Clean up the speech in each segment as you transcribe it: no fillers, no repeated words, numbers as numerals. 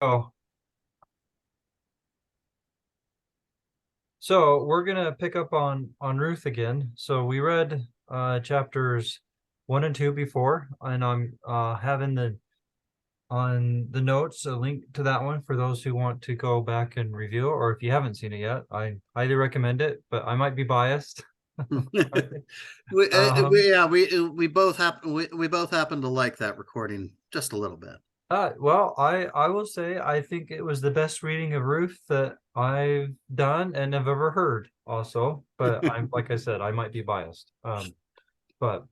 Oh, so we're gonna pick up on Ruth again. So we read chapters 1 and 2 before, and I'm having the on the notes a link to that one for those who want to go back and review, or if you haven't seen it yet, I highly recommend it, but I might be biased. Um, we both happen to like that recording just a little bit. well, I will say I think it was the best reading of Ruth that I've done and have ever heard also, but I'm like I said, I might be biased. But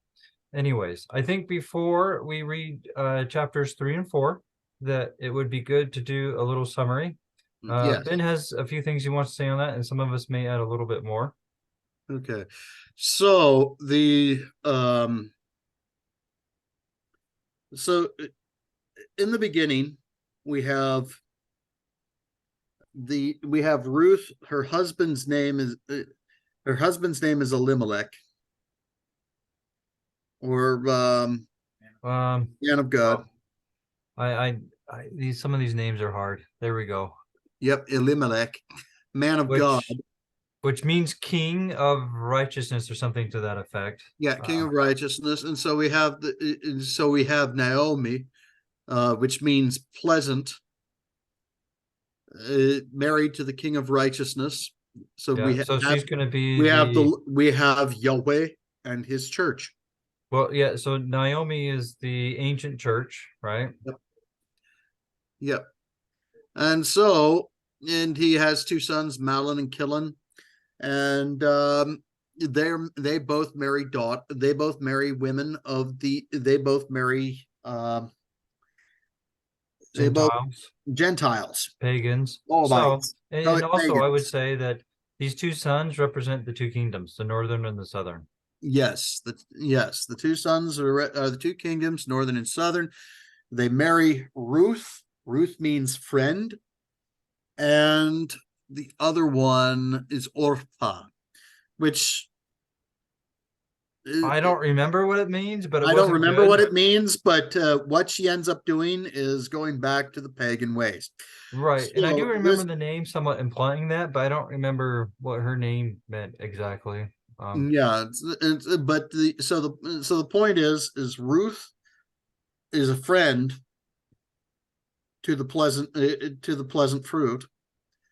anyways, I think before we read chapters 3 and 4, that it would be good to do a little summary. Ben Yes. has a few things he wants to say on that, and some of us may add a little bit more. Okay. So so in the beginning we have we have Ruth. Her husband's name is Elimelech, or man of God. Oh, these some of these names are hard. There we go. Yep, Elimelech, man of God. Which means king of righteousness or something to that effect. Yeah, king of righteousness. And so we have Naomi, which means pleasant, married to the king of righteousness. So Yeah, we so have she's going to be the we have Yahweh and his church. well, yeah, so Naomi is the ancient church, right? Yep. Yep. And he has two sons, Malin and Killen, and they both marry women of they both marry they both Gentiles, Gentiles, pagans. So, Moabites, and also I would pagans. say that these two sons represent the two kingdoms, the northern and the southern. The two sons are the two kingdoms, northern and southern. They marry Ruth. Ruth means friend, and the other one is Orpah, which I don't remember what it means, but it I don't wasn't remember what good. it means, but what she ends up doing is going back to the pagan ways. Right. And I do So remember this, the name somewhat implying that, but I don't remember what her name meant exactly. yeah, but the point is Ruth is a friend to the pleasant fruit.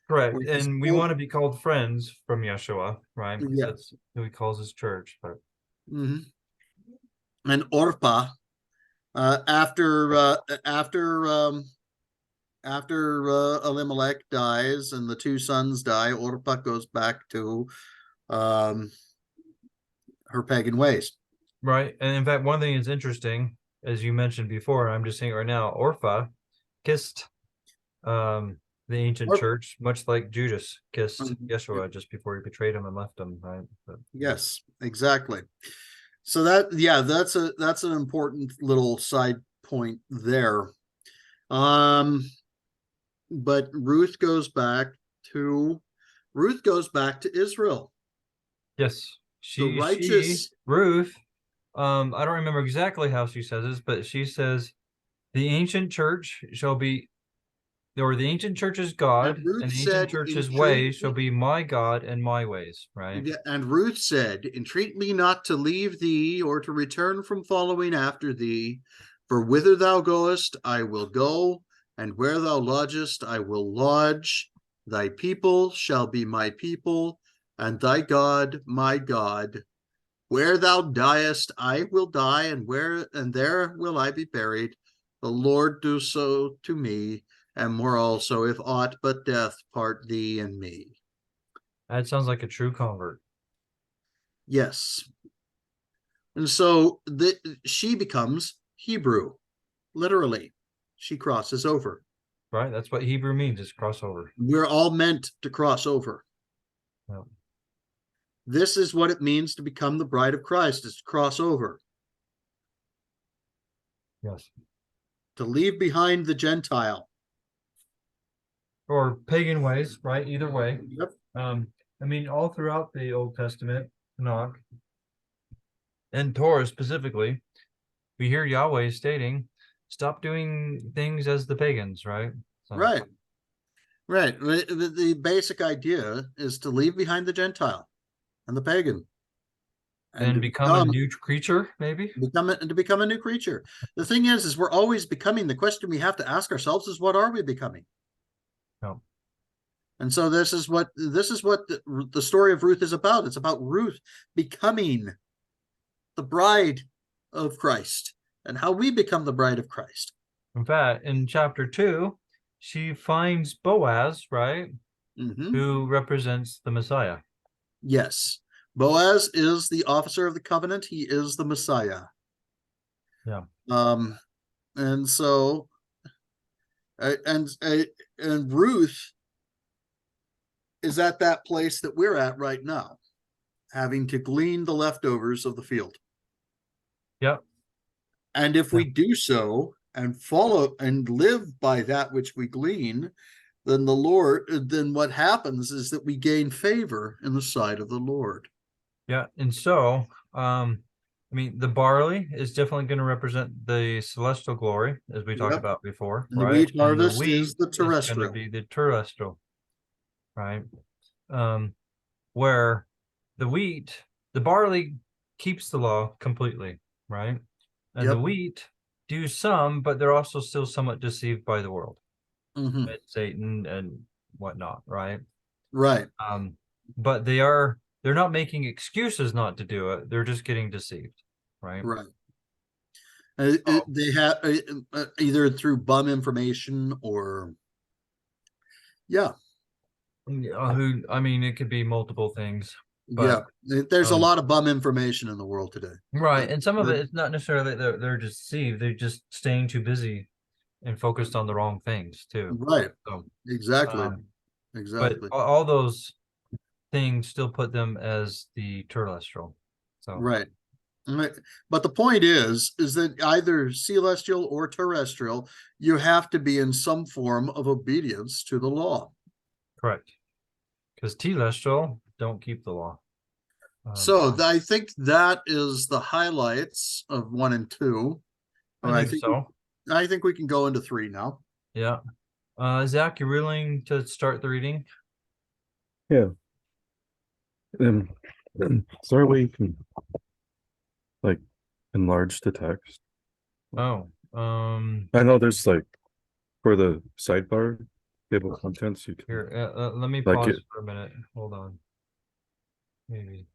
Correct. Whereas And we want to be called friends from Yeshua, right? Because yeah, that's who he calls his church. But mm-hmm. And Orpah, uh, after uh, after Elimelech dies and the two sons die, Orpah goes back to um, her pagan ways. right. And in fact, one thing is interesting, as you mentioned before, I'm just saying right now, Orpha kissed the ancient Or, church, much like Judas kissed um, Yeshua just before he betrayed him and left him, right? But, yeah. yes, exactly. So that's an important little side point there. Um, but to Ruth goes back to Israel. Yes. The She righteous Ruth, I don't remember exactly how she says this, but she says the ancient church shall be or the ancient church's and God Ruth and the ancient said, church's entreat ways shall me be my God and my ways, right? and Ruth said, entreat me not to leave thee or to return from following after thee, for whither thou goest, I will go, and where thou lodgest, I will lodge. Thy people shall be my people, and thy God my God. Where thou diest, I will die, and there will I be buried. The Lord do so to me, and more also, if aught but death part thee and me. That sounds like a true convert. Yes. And so she becomes Hebrew, literally. She crosses over. Right? That's what Hebrew means, is crossover. We're all meant to cross over. Yeah. This is what it means to become the bride of Christ, is to cross over, Yes. to leave behind the Gentile. Or pagan ways, right? Either way. Yep. I mean, all throughout the Old Testament, Tanakh, and Torah specifically, we hear Yahweh stating, stop doing things as the pagans, right? So, Right. The basic idea is to leave behind the Gentile and the pagan, and and to become a new creature, maybe. become a new creature. The thing is we're always becoming. The question we have to ask ourselves is, what are we becoming? No. And so this is what the story of Ruth is about. It's about Ruth becoming the bride of Christ, and how we become the bride of Christ. In fact, in chapter 2, she finds Boaz, right? Mm-hmm. Who represents the Messiah. Yes. Boaz is the officer of the covenant. He is the Messiah. Yeah. And so, and Ruth is at that place that we're at right now, having to glean the leftovers of the field. Yep. And if we do so and follow and live by that which we glean, then what happens is that we gain favor in the sight of the Lord. Yeah. And so, I mean, the barley is definitely going to represent the celestial glory, as we talked about before, And the right? wheat harvest is the going to terrestrial. be the terrestrial, right? Where the barley keeps the law completely, right? And the wheat do some, but they're also still somewhat deceived by the world, Mm-hmm. and Satan and whatnot, right? Right. But they're not making excuses not to do it. They're just getting deceived, right? Right. They have either through bum information or I mean, it could be multiple things, but there's a lot of bum information in the world today. Right, and some of it is not necessarily that they're deceived; they're just staying too busy and focused on the wrong things too. Right. So, Exactly. but all those things still put them as the terrestrial. So right. But the point is that either celestial or terrestrial, you have to be in some form of obedience to the law. correct, because telestial don't keep the law. So I think that is the highlights of 1 and 2. I think so. I think we can go into 3 now. Yeah. Zach, you willing to start the reading? Yeah. Is there a way you can like enlarge the text? Oh, I know there's like for the sidebar table of contents you can here. Let me like pause for a minute. Hold on. Maybe.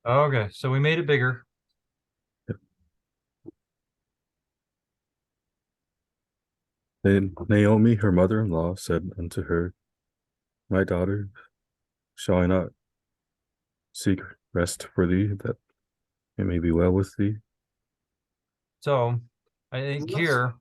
Okay, so we made it bigger. Then Naomi, her mother-in-law, said unto her, My daughter, shall I not seek rest for thee, that it may be well with thee? So I think here,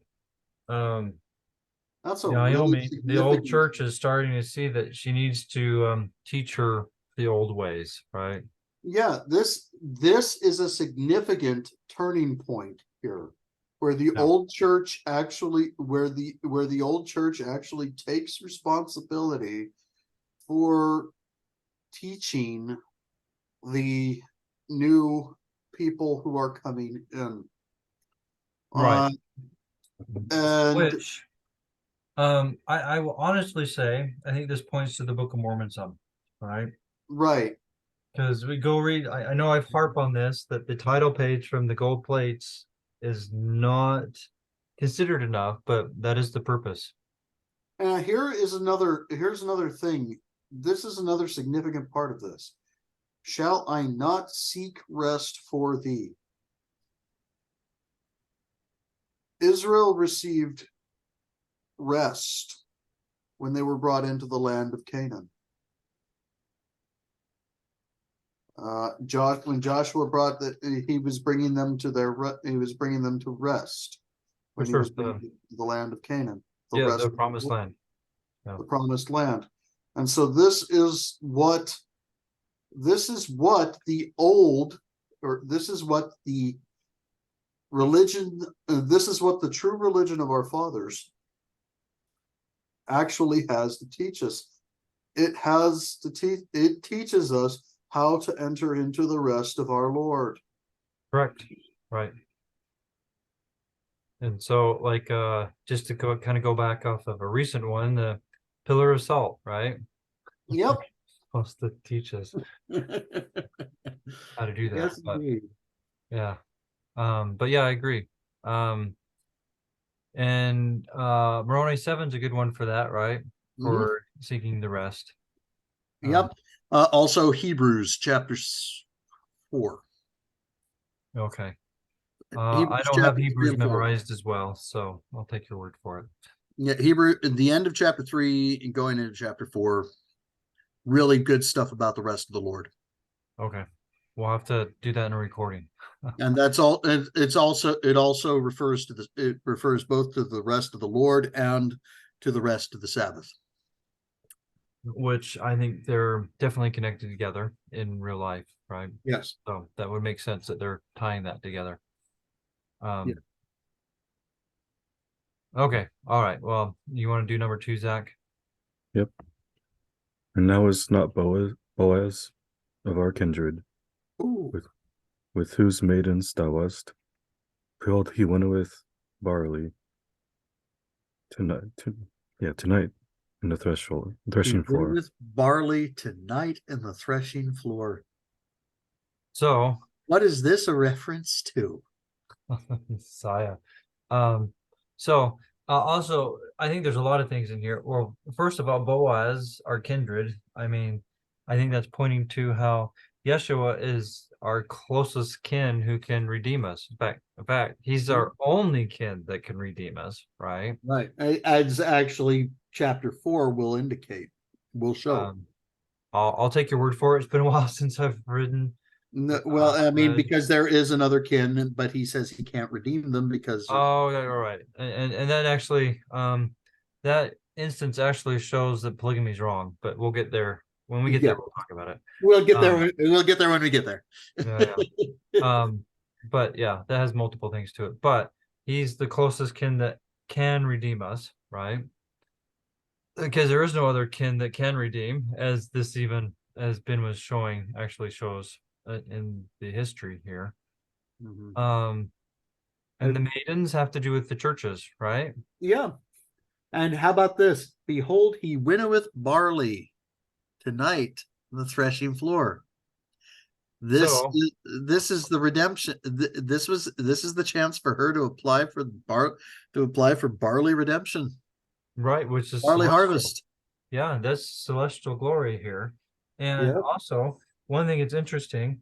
that's a Naomi, really the old church is starting to see that she needs to teach her the old ways, right? Yeah, this is a significant turning point here, where the old church actually takes responsibility for teaching the new people who are coming in. Right. And Which I will honestly say I think this points to the Book of Mormon some, right? right. Because we go read, I know I've harped on this, that the title page from the gold plates is not considered enough, but that is the purpose. Here's another thing. This is another significant part of this. Shall I not seek rest for thee? Israel received rest when they were brought into the land of Canaan. When Joshua brought that, he was bringing them to rest when he was bringing the land of Canaan. The promised land. The promised land. And so this is what the true religion of our fathers actually has to teach us. It teaches us how to enter into the rest of our Lord. Correct. Right. And so, like, just to go back off of a recent one, the pillar of salt, right? Yep. Supposed to teach us how to do that. Yes, But indeed. yeah. But yeah, I agree. And Moroni 7's a good one for that, right? For seeking the rest. Yep. Also Hebrews chapter 4. Okay. Hebrews I don't have chapter 3 Hebrews and 4. memorized as well, so I'll take your word for it. Yeah, Hebrew at the end of chapter 3 and going into chapter 4. Really good stuff about the rest of the Lord. Okay. We'll have to do that in a recording. And that's all. And it also refers to it refers both to the rest of the Lord and to the rest of the Sabbath. Which I think they're definitely connected together in real life, right? Yes. So that would make sense that they're tying that together. Yeah. Okay. All right. Well, you want to do number 2, Zach? Yep. And now is not Boaz of our kindred, Ooh. with whose maidens thou wast. Behold, he winnoweth barley tonight in the threshing floor. With barley tonight in the threshing floor. So, What is this a reference to? Messiah. So also, I think there's a lot of things in here. Well, first of all, Boaz, our kindred. I mean, I think that's pointing to how Yeshua is our closest kin who can redeem us. In fact, he's our only kin that can redeem us, right? Right. As actually chapter 4 will indicate, will show. I'll take your word for it. It's been a while since I've written. No, well, I mean, because there is another kin, but he says he can't redeem them because. Oh, yeah, all right. And that actually, that instance actually shows that polygamy is wrong, but we'll get there. When we get there, we'll talk about it. We'll get there. We'll get there when we get there. Yeah. But yeah, that has multiple things to it. But he's the closest kin that can redeem us, right? Because there is no other kin that can redeem, as this even as Ben was showing actually shows in the history here. And the maidens have to do with the churches, right? Yeah. And how about this? Behold, he winnoweth barley tonight on the threshing floor. This is the redemption. This is the chance for her to apply for barley redemption. Right, which is barley harvest. Yeah, that's celestial glory here. And also, one thing that's interesting,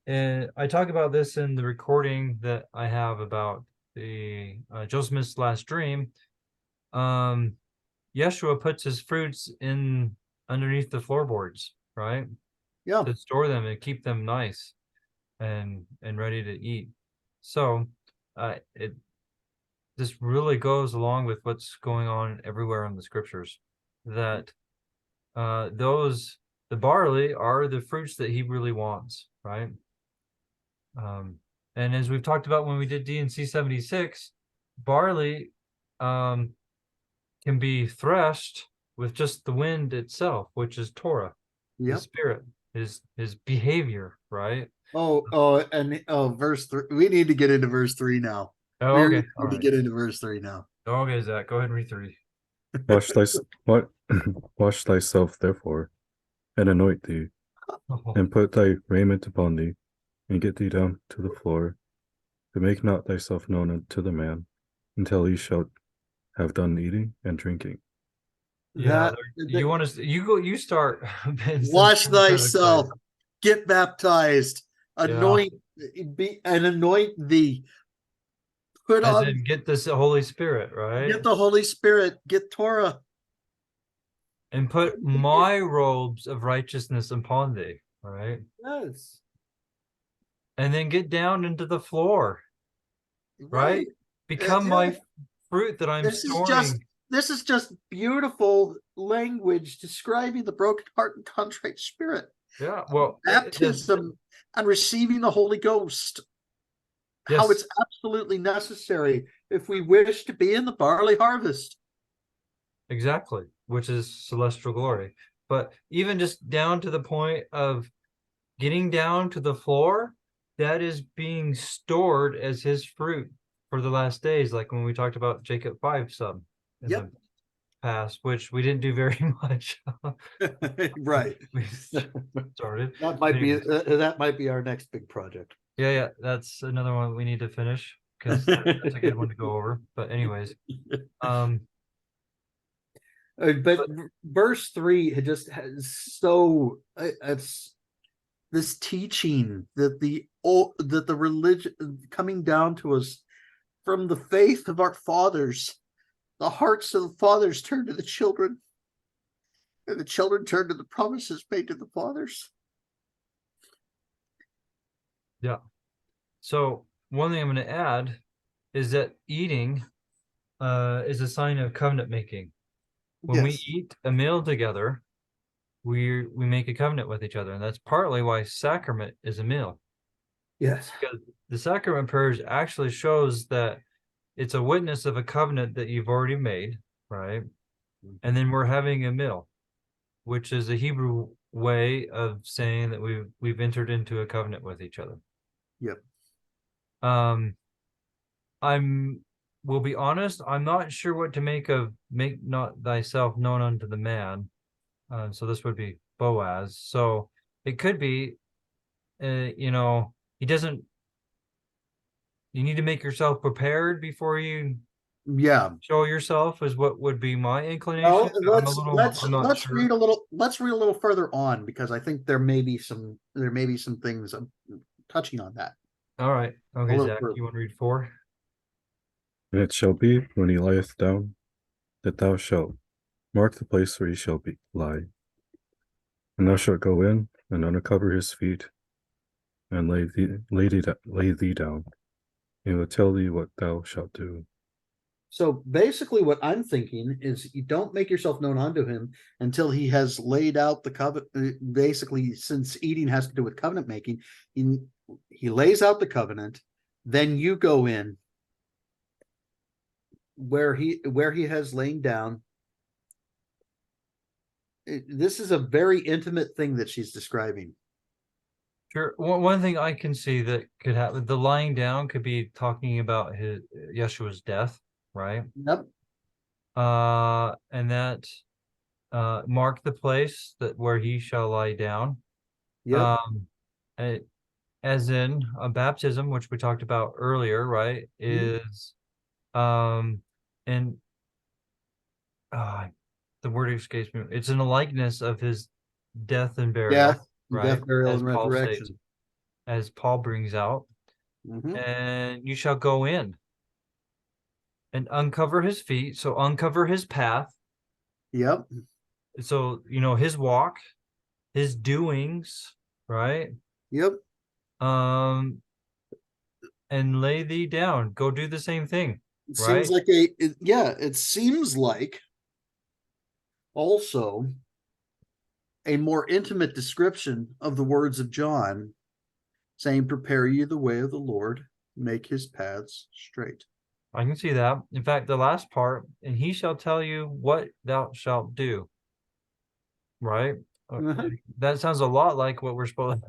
and I talk about this in the recording that I have about the Joseph's last dream. Yeshua puts his fruits in underneath the floorboards, right? Yeah. To store them and keep them nice and ready to eat. So this really goes along with what's going on everywhere in the scriptures, that the barley are the fruits that he really wants, right? And as we've talked about when we did D&C 76, barley can be threshed with just the wind itself, which is Torah, the spirit, his behavior, right? Verse 3. We need to get into verse 3 now. Oh, okay. We need to get into verse 3 now. Okay, Zach, go ahead and read 3. Wash thyself, therefore, and anoint thee, and put thy raiment upon thee, and get thee down to the floor, but make not thyself known unto the man, until he shalt have done eating and drinking. Yeah, you want to you start. Wash thyself, get baptized, anoint thee. Put As on, in get this Holy Spirit, right? Get the Holy Spirit, get Torah. And put my robes of righteousness upon thee, right? Yes. And then get down into the floor, right? Become my fruit that I'm storing. This is just beautiful language describing the broken heart and contrite spirit. Yeah, well, baptism and receiving the Holy Ghost. Yes. How it's absolutely necessary if we wish to be in the barley harvest. Exactly, which is celestial glory. But even just down to the point of getting down to the floor, that is being stored as his fruit for the last days, like when we talked about Jacob 5 some in Yep. the past, which we didn't do very much. Right. We started. That might be Anyways. that might be our next big project. Yeah, that's another one we need to finish because that's a good one to go over. But anyways, But verse 3, it just has so it's this teaching that the religion coming down to us from the faith of our fathers. The hearts of the fathers turn to the children, and the children turn to the promises made to the fathers. yeah. So one thing I'm going to add is that eating is a sign of covenant making. When we eat a meal together, we make a covenant with each other, and that's partly why sacrament is a meal. Yes. Because the sacrament prayers actually shows that it's a witness of a covenant that you've already made, right? And then we're having a meal, which is a Hebrew way of saying that we've entered into a covenant with each other. Yep. Will be honest, I'm not sure what to make of make not thyself known unto the man. So this would be Boaz. So it could be, he doesn't, you need to make yourself prepared before you show yourself is what would be my inclination. Well, let's sure. read a little further on, because I think there may be some things touching on that. All right. Okay, Zach, you want to read 4? And it shall be when he lieth down, that thou shalt mark the place where he shall lie. And thou shalt go in and uncover his feet, and lay thee down. He will tell thee what thou shalt do. So basically what I'm thinking is you don't make yourself known unto him until he has laid out the covenant. Basically, since eating has to do with covenant making, he lays out the covenant, then you go in where he has lain down. This is a very intimate thing that she's describing. Sure. One thing I can see that could happen, the lying down could be talking about Yeshua's death, right? Yep. And that mark the place where he shall lie down. Yep. As in a baptism, which we talked about earlier, right? Is and the word escapes me. It's in a likeness of his death and burial, right? Death, burial, as and Paul resurrection. states, as Paul brings out. And you shall go in and uncover his feet. So uncover his path. Yep. So, his walk, his doings, right? Yep. And lay thee down. Go do the same thing. It seems like it seems like also a more intimate description of the words of John, saying, prepare ye the way of the Lord, make his paths straight. I can see that. In fact, the last part, and he shall tell you what thou shalt do. Right? That sounds a lot like what we're supposed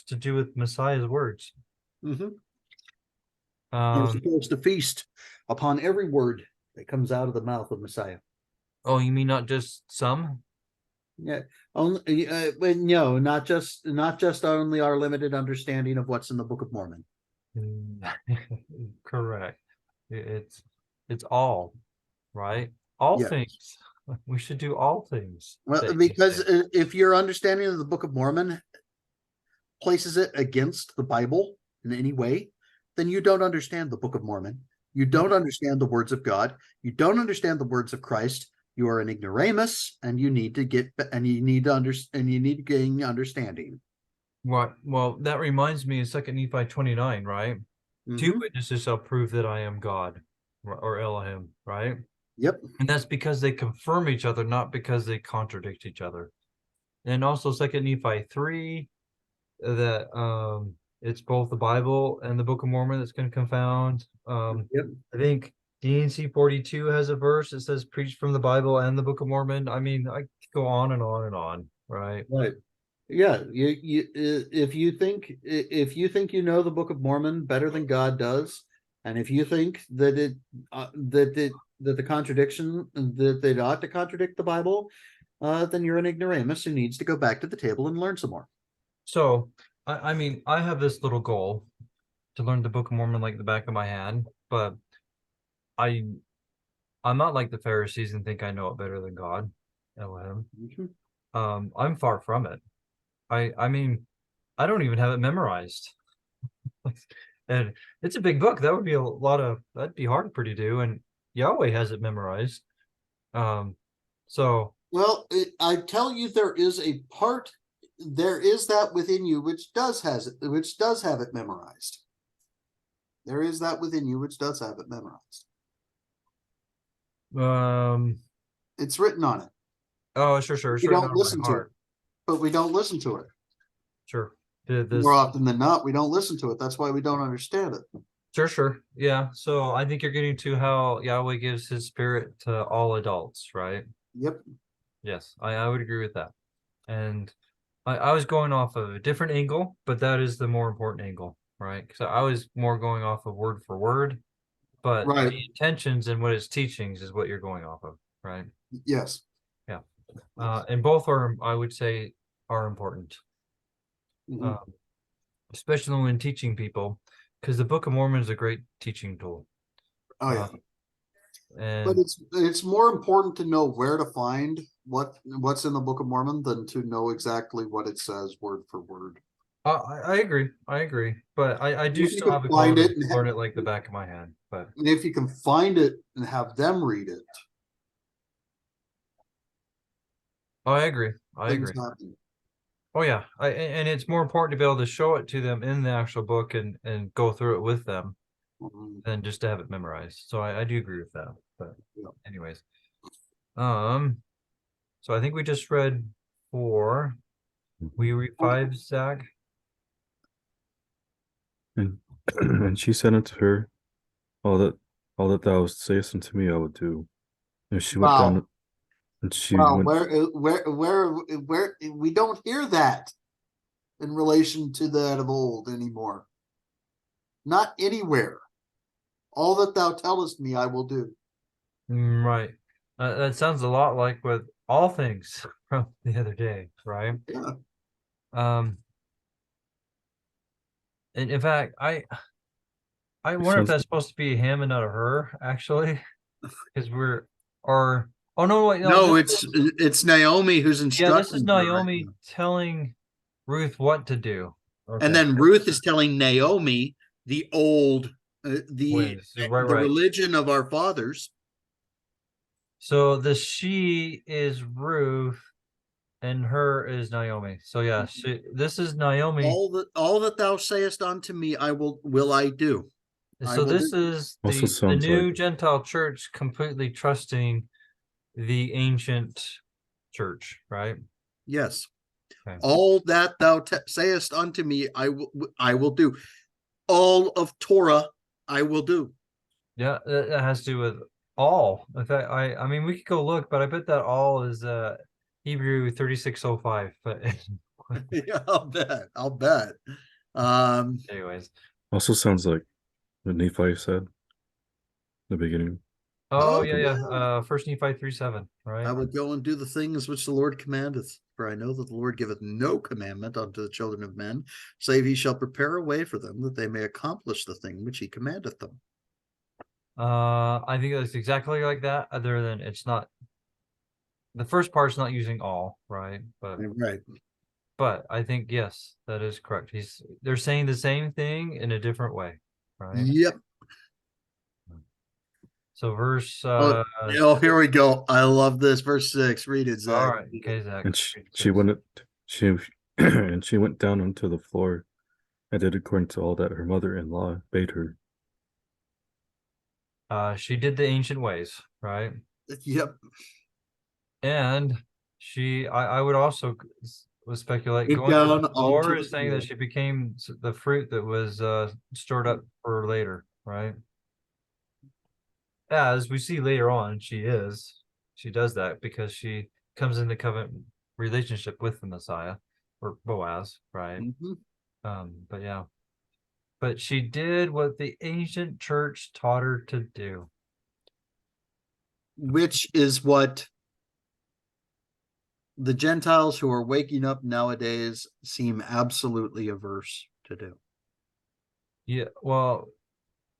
to do with Messiah's words. You're supposed to feast upon every word that comes out of the mouth of Messiah. Oh, you mean not just some? Yeah, only no, not just only our limited understanding of what's in the Book of Mormon. Correct. It's all, right? All things. We should do all things. Well, because if your understanding of the Book of Mormon places it against the Bible in any way, then you don't understand the Book of Mormon. You don't understand the words of God. You don't understand the words of Christ. You are an ignoramus, and you need to gain understanding. Right. Well, that reminds me of 2 Nephi 29, right? 2 witnesses shall prove that I am God, or Elohim, right? Yep. And that's because they confirm each other, not because they contradict each other. And also 2 Nephi 3, that it's both the Bible and the Book of Mormon that's going to confound. I think DNC 42 has a verse that says preach from the Bible and the Book of Mormon. I mean, I could go on and on and on, right? Right. Yeah. If you think you know the Book of Mormon better than God does, And if you think that the contradiction that they ought to contradict the Bible, then you're an ignoramus who needs to go back to the table and learn some more. So, I mean, I have this little goal to learn the Book of Mormon like the back of my hand, but I'm not like the Pharisees and think I know it better than God. Elohim. I'm far from it. I mean, I don't even have it memorized. And it's a big book. That would be that'd be hard for you to do. And Yahweh has it memorized. So Well, I tell you, there is that within you which does have it memorized. There is that within you which does have it memorized. It's written on it. Oh, sure. It's We written don't on listen my to it, heart. but we don't listen to it. Sure. More often than not, we don't listen to it. That's why we don't understand it. Sure. Yeah. So I think you're getting to how Yahweh gives his spirit to all adults, right? Yep. Yes, I would agree with that. And I was going off of a different angle, but that is the more important angle, right? Because I was more going off of word for word, but Right. the intentions and what it's teachings is what you're going off of, right? Yes. Yeah. And both are, I would say, are important. Especially when teaching people, because the Book of Mormon is a great teaching tool. Oh yeah. And but it's more important to know where to find what's in the Book of Mormon than to know exactly what it says word for word. I agree. But I do If you still can have a goal find to it and learn it like the back of my hand. But if you can find it and have them read it, I agree. things happen. Oh yeah, and it's more important to be able to show it to them in the actual book and go through it with them than just to have it memorized. So I do agree with that. But anyways, so I think we just read 4. We read 5, Zach. And she said unto her, all that thou sayest unto me, I will do. And she went down, and she went. Where we don't hear that in relation to that of old anymore. Not anywhere. All that thou tellest me, I will do. Right. That sounds a lot like with all things from the other day, right? Yeah. And in fact, I wonder if that's supposed to be him and not a her, actually, because oh no, wait, no, it's Naomi who's instructing. Yeah, this is Naomi telling Ruth what to do. Okay. And then Ruth is telling Naomi the old the religion of our fathers. So the she is Ruth and her is Naomi. So yeah, this is Naomi. All that thou sayest unto me, will I do. So this is the new Gentile church completely trusting the ancient church, right? Yes. Okay. All that thou sayest unto me, I will do. All of Torah, I will do. Yeah, that has to do with all. In fact, I mean, we could go look, but I bet that all is Hebrew 3605. But yeah, I'll bet. Anyways, also sounds like what Nephi said in the beginning. Oh yeah. First Nephi 3:7, right? I would go and do the things which the Lord commandeth, for I know that the Lord giveth no commandment unto the children of men, save he shall prepare a way for them, that they may accomplish the thing which he commandeth them. I think that's exactly like that, other than it's not, the first part's not using all, right? But I think, yes, that is correct. They're saying the same thing in a different way, right? Yep. So verse here we go. I love this. Verse 6. Read it, Zach. All right, okay, Zach. And she and she went down onto the floor and did according to all that her mother-in-law bade her. She did the ancient ways, right? Yep. And I would also speculate going to the floor is saying that she became the fruit that was stored up for later, right? As we see later on, she does that because she comes into covenant relationship with the Messiah or Boaz, right? But yeah. but she did what the ancient church taught her to do. Which is what the Gentiles who are waking up nowadays seem absolutely averse to do. Yeah, well,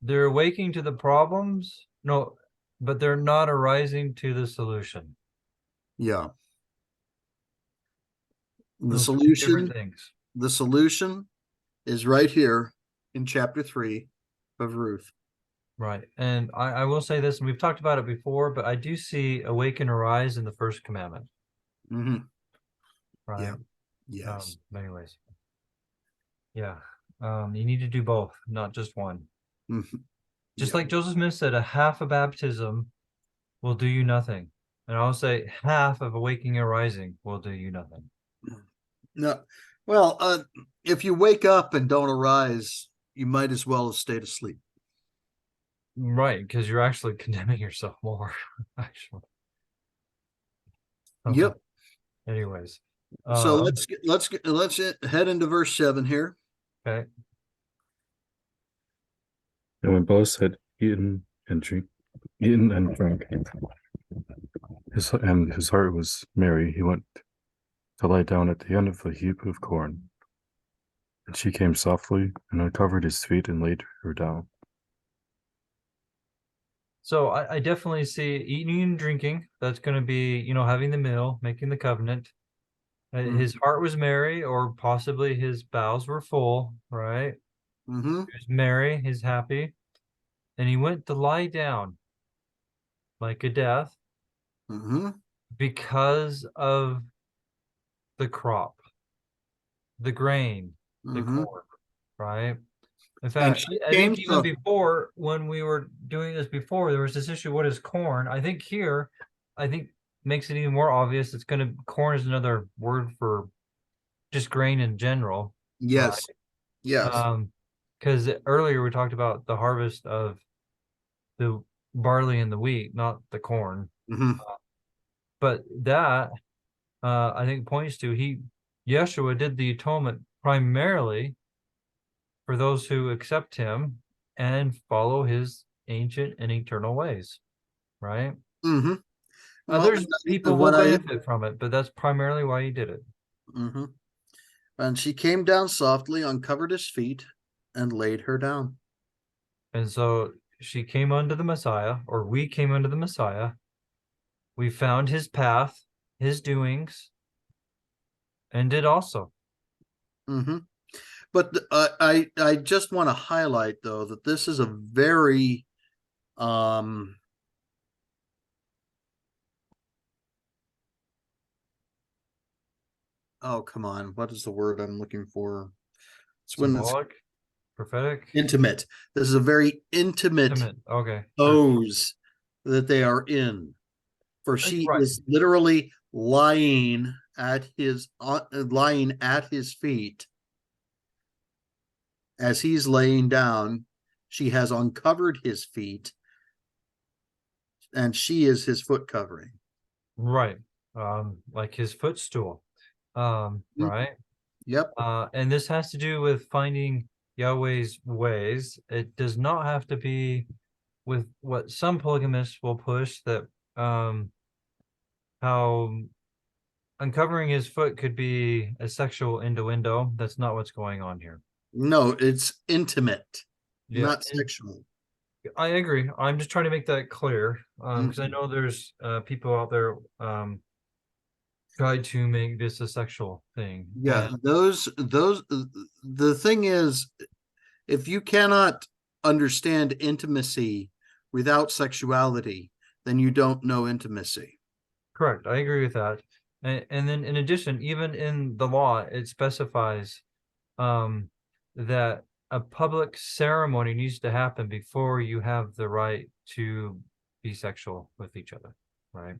they're awaking to the problems. No, but they're not arising to the solution. Yeah. Those two different things. The solution is right here in chapter 3 of Ruth. Right. And I will say this, and we've talked about it before, but I do see awaken, arise in the first commandment. Mm-hmm. Right. Yeah. Yes. Anyways. Yeah. You need to do both, not just one. Mm-hmm. Just Yeah. like Joseph Smith said, a half of baptism will do you nothing. And I'll say half of awakening and rising will do you nothing. No. Well, if you wake up and don't arise, you might as well have stayed asleep. Right, because you're actually condemning yourself more, actually. Yep. Anyways. So let's head into verse 7 here. Okay. And when Boaz had eaten and drank, his heart was merry, he went to lie down at the end of a heap of corn. And she came softly and uncovered his feet and laid her down. So I definitely see eating and drinking. That's going to be, having the meal, making the covenant. His heart was merry, or possibly his bowels were full, right? Mm-hmm. He was merry, he's happy. And he went to lie down like a death because of the crop, the grain, the corn, right? In fact, I think even before, when we were doing this before, there was this issue, what is corn? I think here, makes it even more obvious. Corn is another word for just grain in general. Yes. Right? Yes. Because earlier we talked about the harvest of the barley and the wheat, not the corn. But that, I think, points to Yeshua did the atonement primarily for those who accept him and follow his ancient and eternal ways, right? There's people who will benefit from it, but that's primarily why he did it. And she came down softly, uncovered his feet, and laid her down. And so she came unto the Messiah, or we came unto the Messiah. We found his path, his doings, and did also. But I just want to highlight, though, that this is a very oh, come on, what is the word I'm looking for? It's symbolic, prophetic, intimate. This is a very intimate pose that they are in, for she is literally lying at his feet. As he's laying down, she has uncovered his feet, and she is his foot covering. Right. Like his footstool. Right. Yep. And this has to do with finding Yahweh's ways. It does not have to be with what some polygamists will push, that how uncovering his foot could be a sexual innuendo. That's not what's going on here. No, it's intimate, not sexual. I agree. I'm just trying to make that clear, because I know there's people out there try to make this a sexual thing. Yeah, the thing is, if you cannot understand intimacy without sexuality, then you don't know intimacy. Correct. I agree with that. And then in addition, even in the law, it specifies that a public ceremony needs to happen before you have the right to be sexual with each other, right?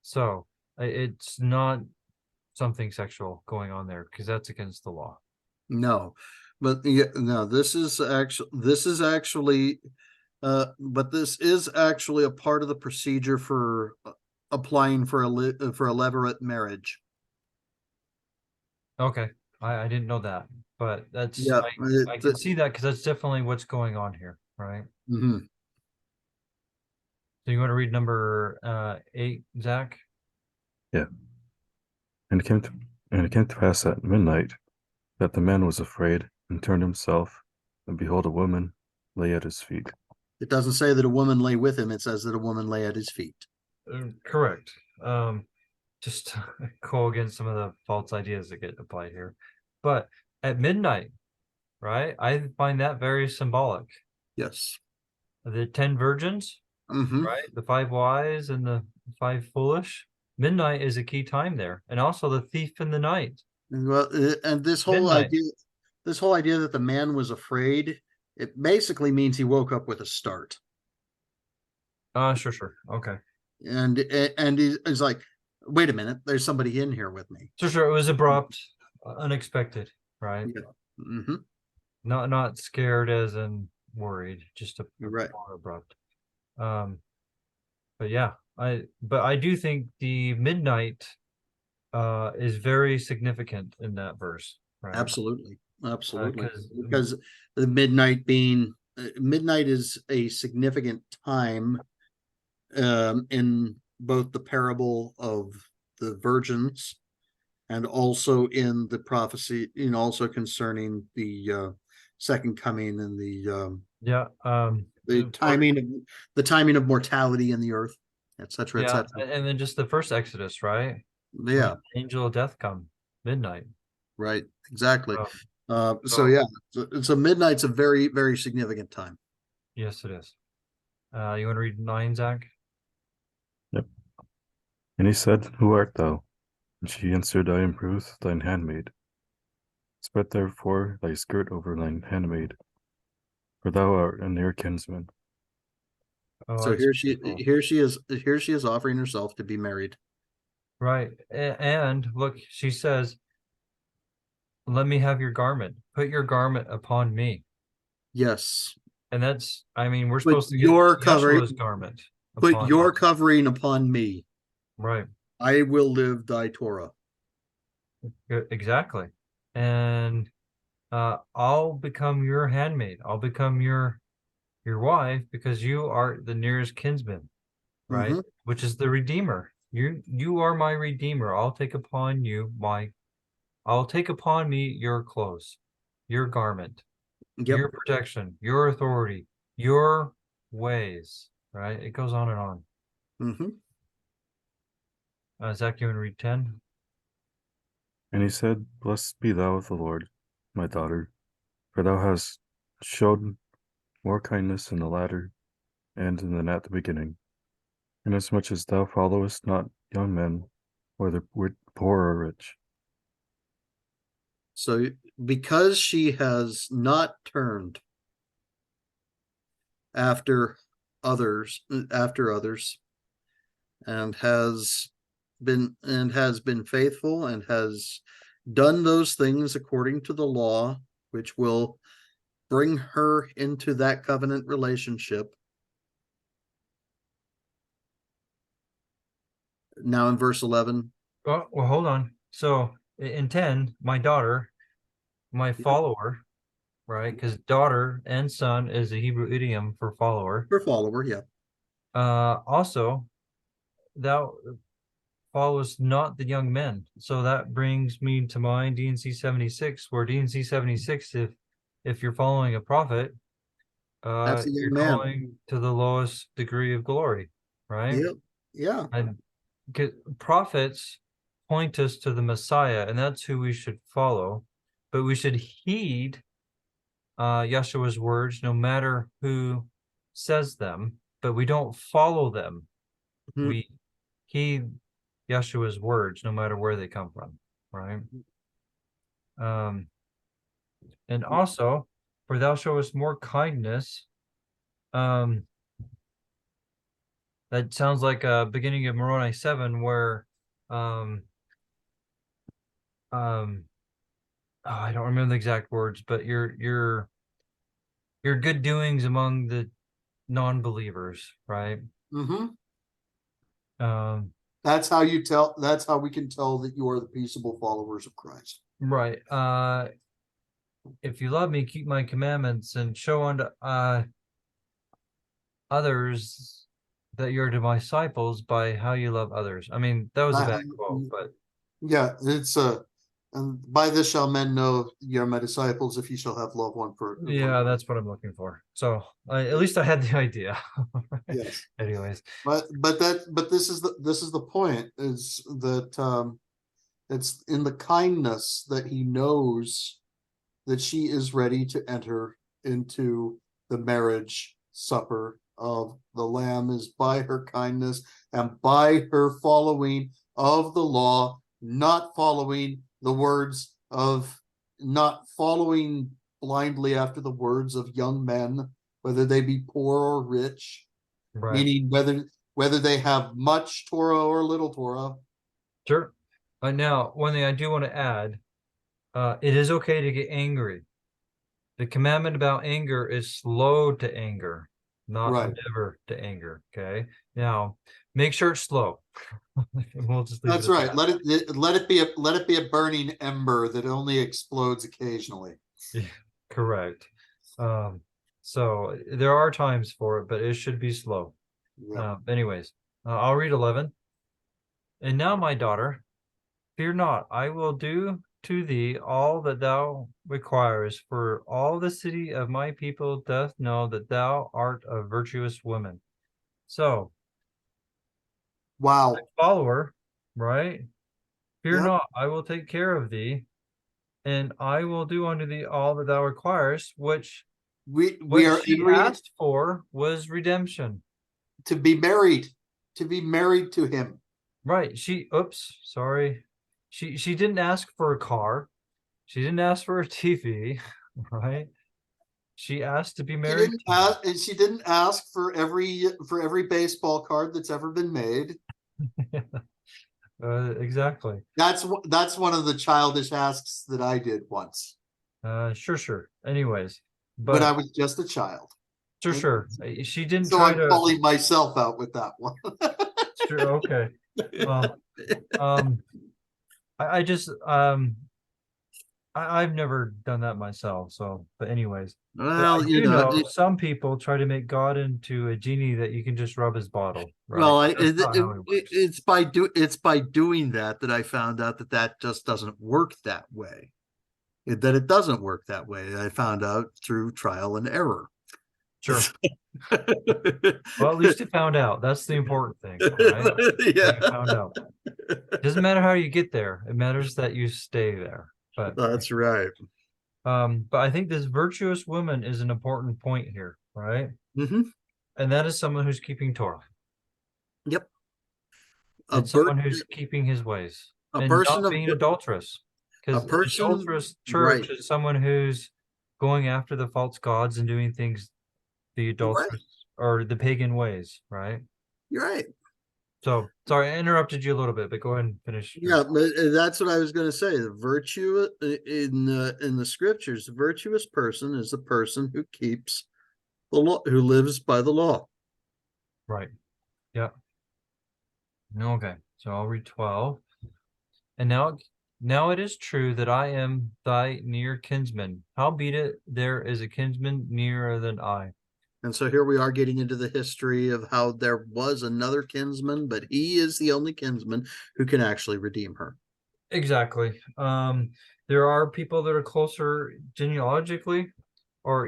So it's not something sexual going on there, because that's against the law. No, but no, this is actually a part of the procedure for applying for a levirate marriage. Okay, I didn't know that. but that's Yeah, I can see that because that's definitely what's going on here, right? mhm. So you want to read number 8, Zach? Yeah. And it came to pass at midnight that the man was afraid and turned himself, and behold, a woman lay at his feet. It doesn't say that a woman lay with him. It says that a woman lay at his feet. Correct. Just to go against some of the false ideas that get applied here. But at midnight, right? I find that very symbolic. Yes. The 10 virgins, Hmm. right? The 5 wise and the 5 foolish. Midnight is a key time there, and also the thief in the night. Well, and this whole Midnight. idea that the man was afraid, it basically means he woke up with a start. Sure. Okay. And he's like, wait a minute, there's somebody in here with me. Sure. It was abrupt, unexpected, right? Yeah. Hmm. Not scared as in worried, just Right. more abrupt. But yeah, I do think the midnight is very significant in that verse, right? Absolutely. Absolutely. 'Cause Because the midnight is a significant time in both the parable of the virgins and also in the prophecy, also concerning the second coming and yeah, the timing of mortality in the earth, etc., yeah, etc. and then just the first Exodus, right? When Yeah, the angel of death come midnight. right, exactly. Um, So yeah, so midnight's a very, very significant time. yes, it is. You want to read 9, Zach? Yep. And he said, Who art thou? And she answered, I am Ruth, thine handmaid. Spread therefore thy skirt over thine handmaid, for thou art a near kinsman. Oh, So that's here she is offering herself to be married. right. And look, she says, let me have your garment. Put your garment upon me. Yes. And that's, I mean, we're Put supposed to get your covering, Yeshua's garment put upon your us. covering upon me. Right. I will live thy Torah. Exactly. And I'll become your handmaid. I'll become your wife because you are the nearest kinsman, right? Mhm. Which is the redeemer. You are my redeemer. I'll take upon me your clothes, your garment, Yep. your protection, your authority, your ways, right? It goes on and on. Mhm. Zach, you want to read 10? And he said, Blessed be thou of the Lord, my daughter, for thou hast showed more kindness in the latter and than at the beginning, inasmuch as thou followest not young men, whether poor or rich. So because she has not turned after others, and has been faithful and has done those things according to the law, which will bring her into that covenant relationship. Now in verse 11. Oh, well, hold on. So in 10, my daughter, my follower, right? Because daughter and son is a Hebrew idiom for follower. Her follower, yeah. Also, thou follows not the young men. So that brings me to mind D&C 76, where D&C 76, if you're following a prophet, That's the you're young man. calling to the lowest degree of glory, right? Yep. Yeah. And prophets point us to the Messiah, and that's who we should follow. But we should heed Yeshua's words, no matter who says them. But we don't follow them. Mhm. We heed Yeshua's words, no matter where they come from, right? And also, for thou showest more kindness. That sounds like a beginning of Moroni 7, where I don't remember the exact words, but your good doings among the non-believers, right? Mm-hmm. Um, That's how we can tell that you are the peaceable followers of Christ. right. if you love me, keep my commandments and show unto others that you're to my disciples by how you love others. I mean, that was a bad quote, but Yeah, it's and by this shall men know you're my disciples if you shall have love one for. yeah, that's what I'm looking for. So at least I had the idea. Yes. Anyways, But this is the point, is that it's in the kindness that he knows that she is ready to enter into the marriage supper of the Lamb, is by her kindness and by her following of the law, not following the words of, not following blindly after the words of young men, whether they be poor or rich, right. meaning whether they have much Torah or little Torah. Sure. Now, one thing I do want to add, it is okay to get angry. The commandment about anger is slow to anger, not Right. never to anger. Okay. Now, make sure it's slow. We'll just leave That's it at right. that. Let it be a burning ember that only explodes occasionally. Yeah, correct. So there are times for it, but it should be slow. Yeah. Anyways, I'll read 11. And now, my daughter, fear not, I will do to thee all that thou requirest, for all the city of my people doth know that thou art a virtuous woman. So, Wow. follower, right? Fear Yep. not, I will take care of thee, and I will do unto thee all that thou requirest, which We what are she asked for was redemption. to be married to him. Right. Sorry. She didn't ask for a car. She didn't ask for a TV, right? She asked to be married. She didn't ask for every baseball card that's ever been made. Exactly. That's one of the childish asks that I did once. Sure. Anyways, when I but was just a child. sure. She didn't So try I'm to. calling myself out with that one. Sure. Okay. Well, I just I've never done that myself. So, but anyways, but I Well, do know some people try to make God into a genie that you can just rub his bottle. Right? well, That's not how it works. it's by doing that I found out that just doesn't work that way. That it doesn't work that way. I found out through trial and error. Sure. Well, at least you found out. That's the important thing, right? Yeah. You found out. It doesn't matter how you get there. It matters that you stay there. But That's right. but I think this virtuous woman is an important point here, right? Mm-hmm. And that is someone who's keeping Torah. Yep. And someone who's keeping his ways and not being adulterous. Because adulterous church is someone who's going after the false gods and doing things the adulterous or the pagan ways, right? You're right. So sorry, I interrupted you a little bit, but go ahead and finish. Yeah, but that's what I was going to say. The virtue in the scriptures, the virtuous person is the person who keeps the law, who lives by the law. Right. Yeah. Okay. So I'll read 12. And now it is true that I am thy near kinsman. Howbeit there is a kinsman nearer than I. And so here we are getting into the history of how there was another kinsman, but he is the only kinsman who can actually redeem her. Exactly. There are people that are closer genealogically or,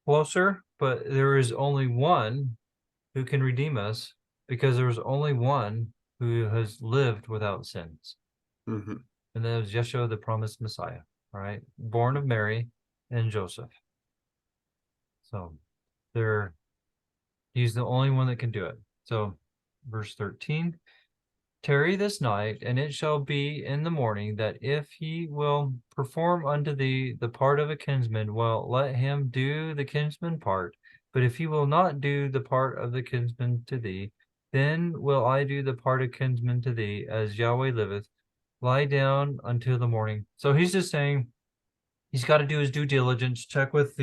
closer, but there is only one who can redeem us because there was only one who has lived without sins. Mm-hmm. And that was Yeshua, the promised Messiah, right? Born of Mary and Joseph. So he's the only one that can do it. So verse 13, tarry this night, and it shall be in the morning that if he will perform unto thee the part of a kinsman, well, let him do the kinsman part. But if he will not do the part of the kinsman to thee, then will I do the part of kinsman to thee, as Yahweh liveth. Lie down until the morning. So he's just saying he's got to do his due diligence, check with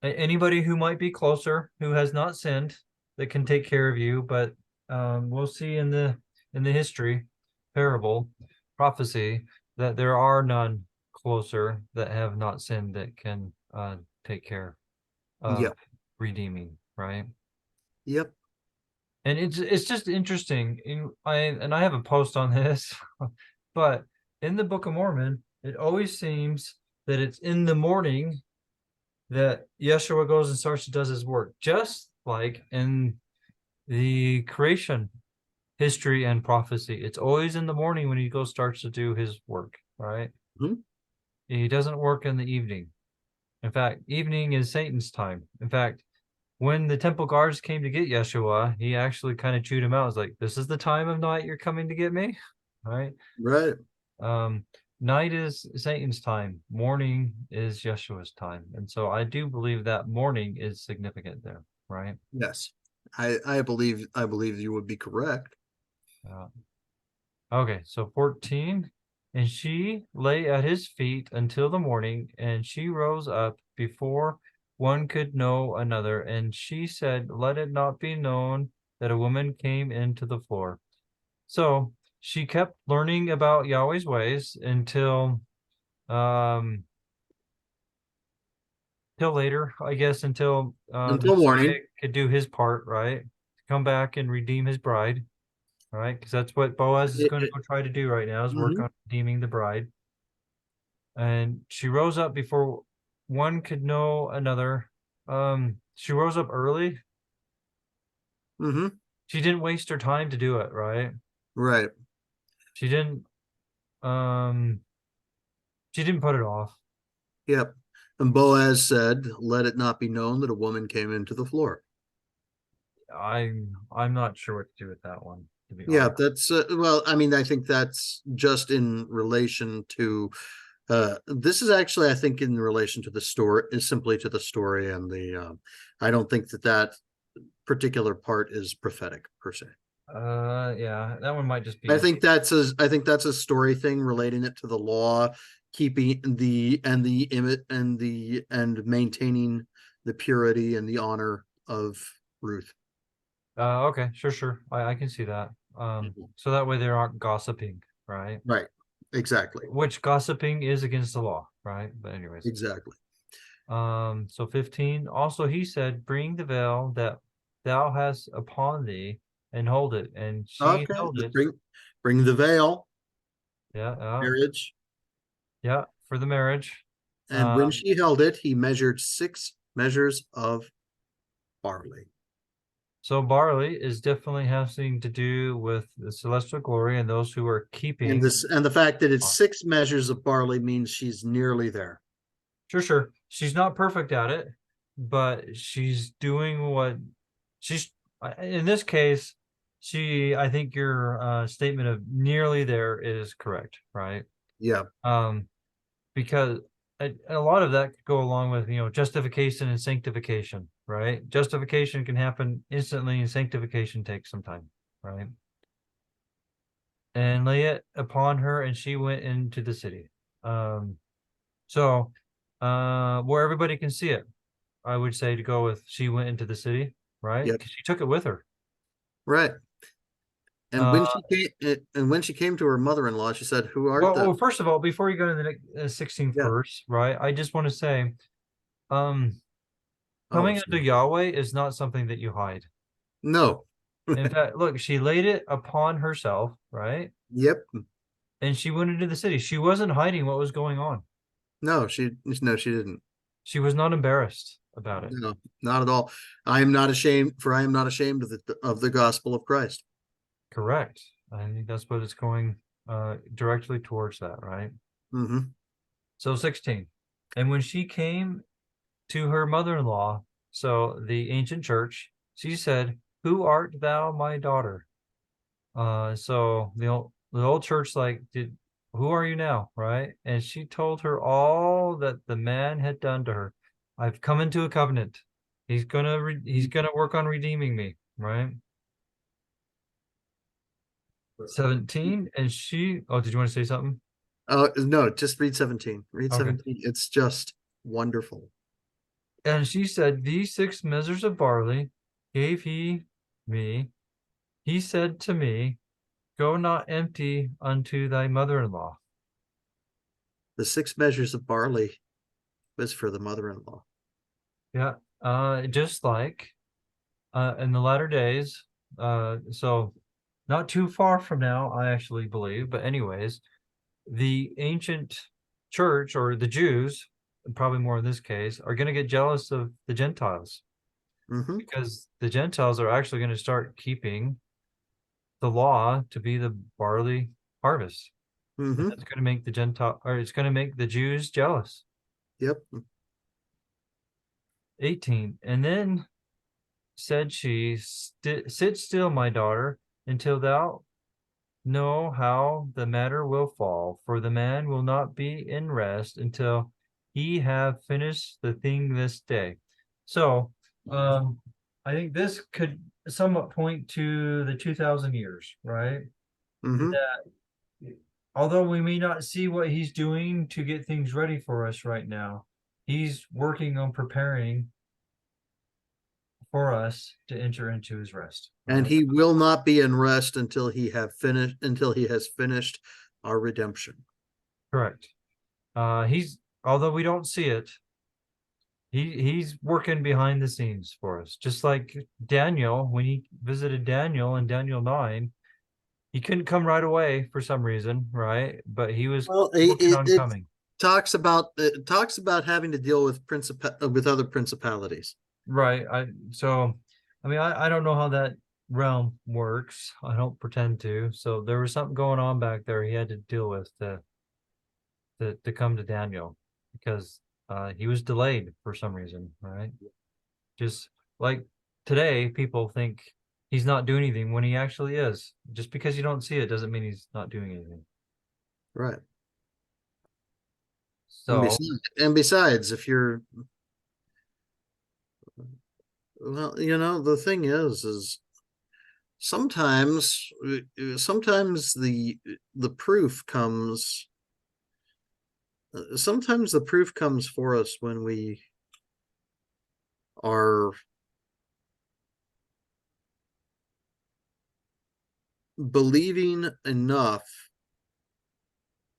anybody who might be closer, who has not sinned, that can take care of you. But we'll see in the history, parable, prophecy, that there are none closer that have not sinned that can take care of Yep. redeeming, right? Yep. And it's just interesting. I have a post on this, but in the Book of Mormon, it always seems that it's in the morning that Yeshua goes and starts to does his work, just like in the creation history and prophecy. It's always in the morning when he starts to do his work, right? Mhm. He doesn't work in the evening. In fact, evening is Satan's time. In fact, when the temple guards came to get Yeshua, he actually kind of chewed him out. It's like, this is the time of night you're coming to get me, right? Right. Night is Satan's time. Morning is Yeshua's time. And so I do believe that morning is significant there, right? Yes. I believe you would be correct. Okay, so 14. And she lay at his feet until the morning, and she rose up before one could know another. And she said, let it not be known that a woman came into the floor. So she kept learning about Yahweh's ways until till later, I guess, until the Until Messiah morning. could do his part, right? Come back and redeem his bride, right? Because that's what Boaz is going to go try to do right now, is work on redeeming the bride. And she rose up before one could know another. She rose up early. Mm-hmm. She didn't waste her time to do it, right? Right. She didn't she didn't put it off. Yep. And Boaz said, let it not be known that a woman came into the floor. I'm not sure what to do with that one, to be Yeah, honest. that's well, I mean, I think that's just in relation to this is actually, I think, in relation to the story, is simply to the story, and the I don't think that particular part is prophetic per se. Yeah, that one might just be. I think that's a story thing, relating it to the law, keeping the image and maintaining the purity and the honor of Ruth. Okay, sure. I can see that. So that way they aren't gossiping, right? Right. Exactly. Which gossiping is against the law, right? But anyways. Exactly. So 15. Also he said, bring the veil that thou hast upon thee and hold it. And she Okay. held it. Bring the veil, Yeah, marriage. yeah, for the marriage. And when she held it, he measured 6 measures of barley. So barley is definitely having to do with the celestial glory and those who are keeping. And the fact that it's 6 measures of barley means she's nearly there. Sure. She's not perfect at it, but she's doing what she's in this case. I think your statement of nearly there is correct, right? Yeah. Because a lot of that could go along with, justification and sanctification, right? Justification can happen instantly, and sanctification takes some time, right? And lay it upon her, and she went into the city. So where everybody can see it, I would say to go with she went into the city, right? Yep. Because she took it with her. Right. And Uh, when she came to her mother-in-law, she said, "Who art well, thou?" first of all, before you go to the 16th Yeah. verse, right? I just want to say, coming Oh, unto Yahweh is not something that you hide. no. In fact, look, she laid it upon herself, right? Yep. And she went into the city. She wasn't hiding what was going on. No, she didn't. She was not embarrassed about it. No, not at all. I am not ashamed of the gospel of Christ. Correct. I think that's what it's going directly towards that, right? Mm-hmm. So 16. And when she came to her mother-in-law, so the ancient church, she said, who art thou, my daughter? So the old church, like, who are you now, right? And she told her all that the man had done to her. I've come into a covenant. He's gonna work on redeeming me, right? 17. And she, oh, did you want to say something? No, just read 17. Read Okay. 17. It's just wonderful. And she said, these 6 measures of barley gave he me. He said to me, go not empty unto thy mother-in-law. The 6 measures of barley was for the mother-in-law. Yeah. Just like in the latter days, so not too far from now, I actually believe, but anyways, the ancient church, or the Jews, probably more in this case, are going to get jealous of the Gentiles, because the Gentiles are actually going to start keeping the law to be the barley harvest. And that's going to make it's going to make the Jews jealous. Yep. 18. And then said she, sit still, my daughter, until thou know how the matter will fall, for the man will not be in rest until he have finished the thing this day. So I think this could somewhat point to the 2,000 years, right? That although we may not see what he's doing to get things ready for us right now, he's working on preparing for us to enter into his rest. And he will not be in rest until he has finished our redemption. Correct. Although we don't see it, he's working behind the scenes for us. Just like Daniel, when he visited Daniel in Daniel 9, he couldn't come right away for some reason, right? But he was working on coming. Talks about having to deal with other principalities. Right. I don't know how that realm works. I don't pretend to. So there was something going on back there he had to deal with to come to Daniel, because he was delayed for some reason, right? Just like today, people think he's not doing anything when he actually is. Just because you don't see it doesn't mean he's not doing anything. Right. So, and besides, if you're, well, the thing is sometimes the proof comes. Sometimes the proof comes for us when we are believing enough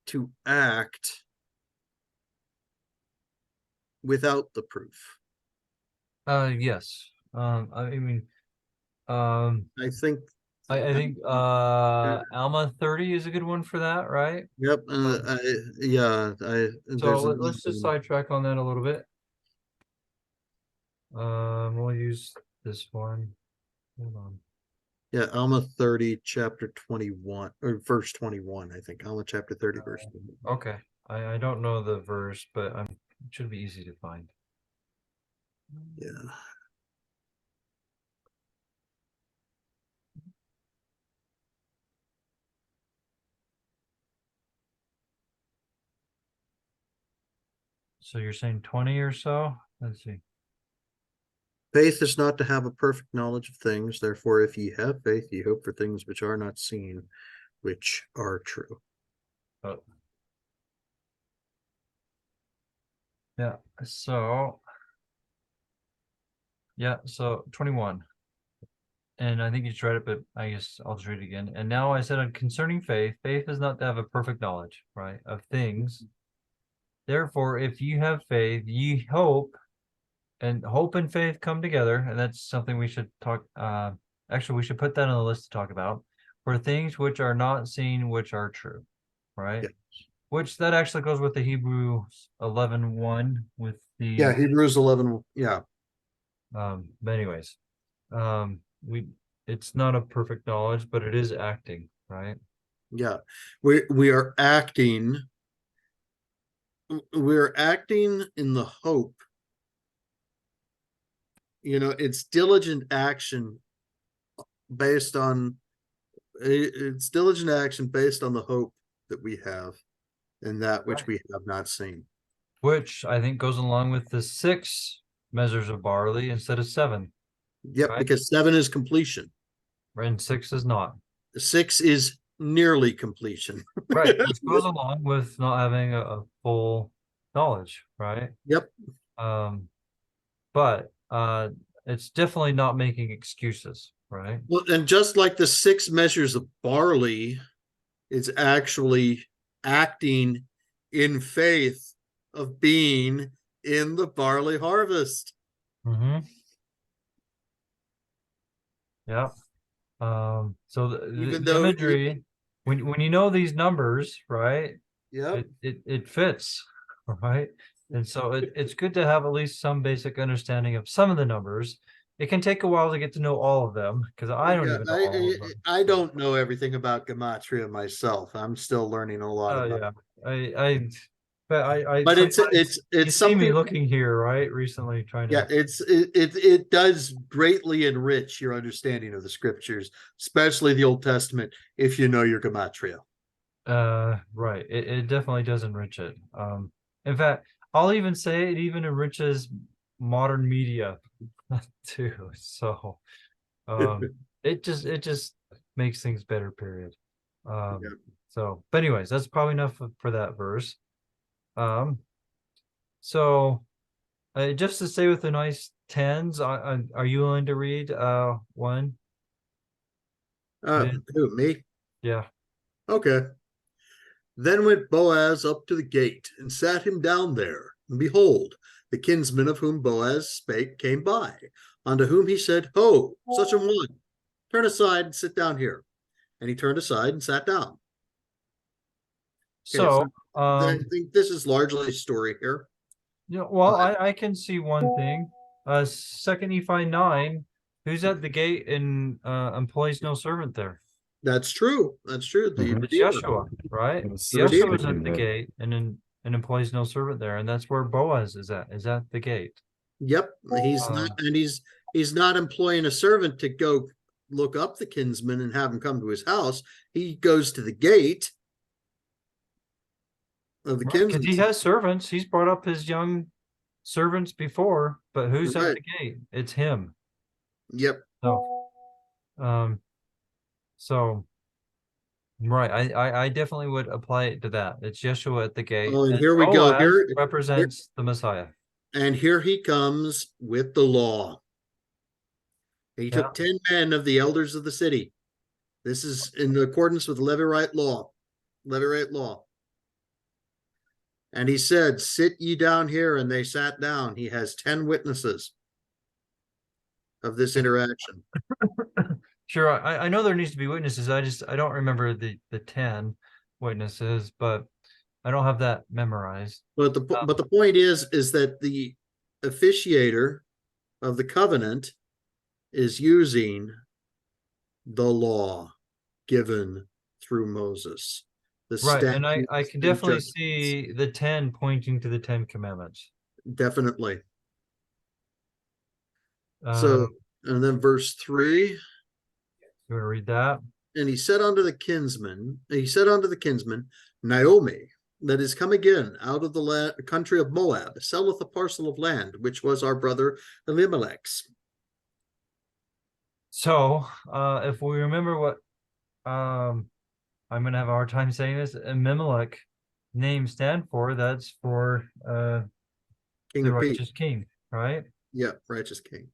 to act without the proof. yes. I think Alma 30 is a good one for that, right? Yep. So let's just sidetrack on that a little bit. We'll use this one. Hold on. Yeah, Alma 30, chapter 21, or verse 21, I think. Alma chapter 30, verse 21. Okay. I don't know the verse, but it should be easy to find. Yeah. So you're saying 20 or so? Let's see. Faith is not to have a perfect knowledge of things. Therefore, if ye have faith, ye hope for things which are not seen, which are true. Oh. Yeah. So 21. And I think you just read it, but I guess I'll just read it again. And now I said, concerning faith, faith is not to have a perfect knowledge, right, of things. Therefore, if you have faith, ye hope, and hope and faith come together, and that's something we should talk. Actually, we should put that on the list to talk about, for things which are not seen, which are true, right? Yes. Which that actually goes with the Hebrews 11:1 with the Hebrews 11. Yeah. But anyways, it's not a perfect knowledge, but it is acting, right? Yeah, we are acting. We're acting in the hope. It's diligent action based on the hope that we have and that which we have not seen. Which I think goes along with the 6 measures of barley instead of 7. Yep, right? Because 7 is completion. And 6 is not. 6 is nearly completion. Right. Which goes along with not having a full knowledge, right? Yep. But it's definitely not making excuses, right? Well, and just like the 6 measures of barley, it's actually acting in faith of being in the barley harvest. Mm-hmm. Yeah. So Even the though, imagery, when you know these numbers, right, yep, it fits, right? And so it's good to have at least some basic understanding of some of the numbers. It can take a while to get to know all of them, because I don't yeah, even know all of them. I don't know everything about gematria myself. I'm still learning a lot Oh about yeah. But I but sometimes you it's see me something. looking here, right? Recently trying Yeah, to it does greatly enrich your understanding of the scriptures, especially the Old Testament, if you know your gematria. right. It definitely does enrich it. In fact, I'll even say it even enriches modern media too. So it just makes things better, period. Yeah. So but anyways, that's probably enough for that verse. Um so just to stay with the nice tens, are you willing to read one? Ben? Who, me? Yeah. Okay. Then went Boaz up to the gate and sat him down there. And behold, the kinsman of whom Boaz spake came by, unto whom he said, Ho, such an one, turn aside and sit down here. And he turned aside and sat down. Okay, so So I think this is largely a story here. well, I can see one thing. Second Nephi 9, who's at the gate and employs no servant there? That's true. That's true. The Mhm. It's Redeemer. Yeshua, right? It's The Redeemer. Yeshua's at thinking the that. gate and employs no servant there, and that's where Boaz is at the gate. Yep. He's not, and he's not employing a servant to go look up the kinsman and have him come to his house. He goes to the gate of the Right, because kinsman. he has servants. He's brought up his young servants before, but who's at Right. the gate? It's him. Yep. So, um, so right, I definitely would apply it to that. It's Yeshua at the gate, Oh, and and here we go. Boaz Here represents the Messiah. and here he comes with the law. He Yeah. took 10 men of the elders of the city. This is in accordance with Levirate law. Levirate law. And he said, Sit ye down here. And they sat down. He has 10 witnesses of this interaction. Sure, I know there needs to be witnesses. I don't remember the 10 witnesses, but I don't have that memorized. But the point is that the officiator of the covenant is using the law given through Moses, the Right, and I statutes can and definitely judgments. see the 10 pointing to the 10 commandments. Definitely. So, Um, and then verse 3, you want to read that? and he said unto the kinsman, Naomi, that is come again out of the country of Moab, selleth a parcel of land, which was our brother Elimelech's. So, if we remember what I'm gonna have a hard time saying this, Abimelech name stand for, that's for King the of peace. righteous king, right? Yeah, righteous king.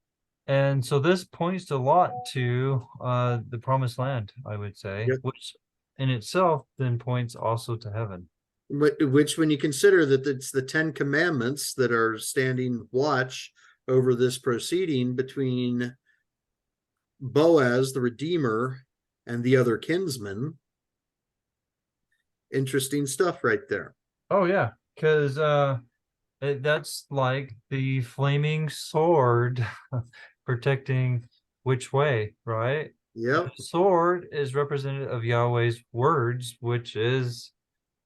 And so this points a lot to the promised land, I would say, Yep. which in itself then points also to heaven. Which, when you consider that it's the 10 commandments that are standing watch over this proceeding between Boaz, the Redeemer, and the other kinsman, interesting stuff right there. Oh yeah, because that's like the flaming sword protecting which way, right? Yep. The sword is representative of Yahweh's words, which is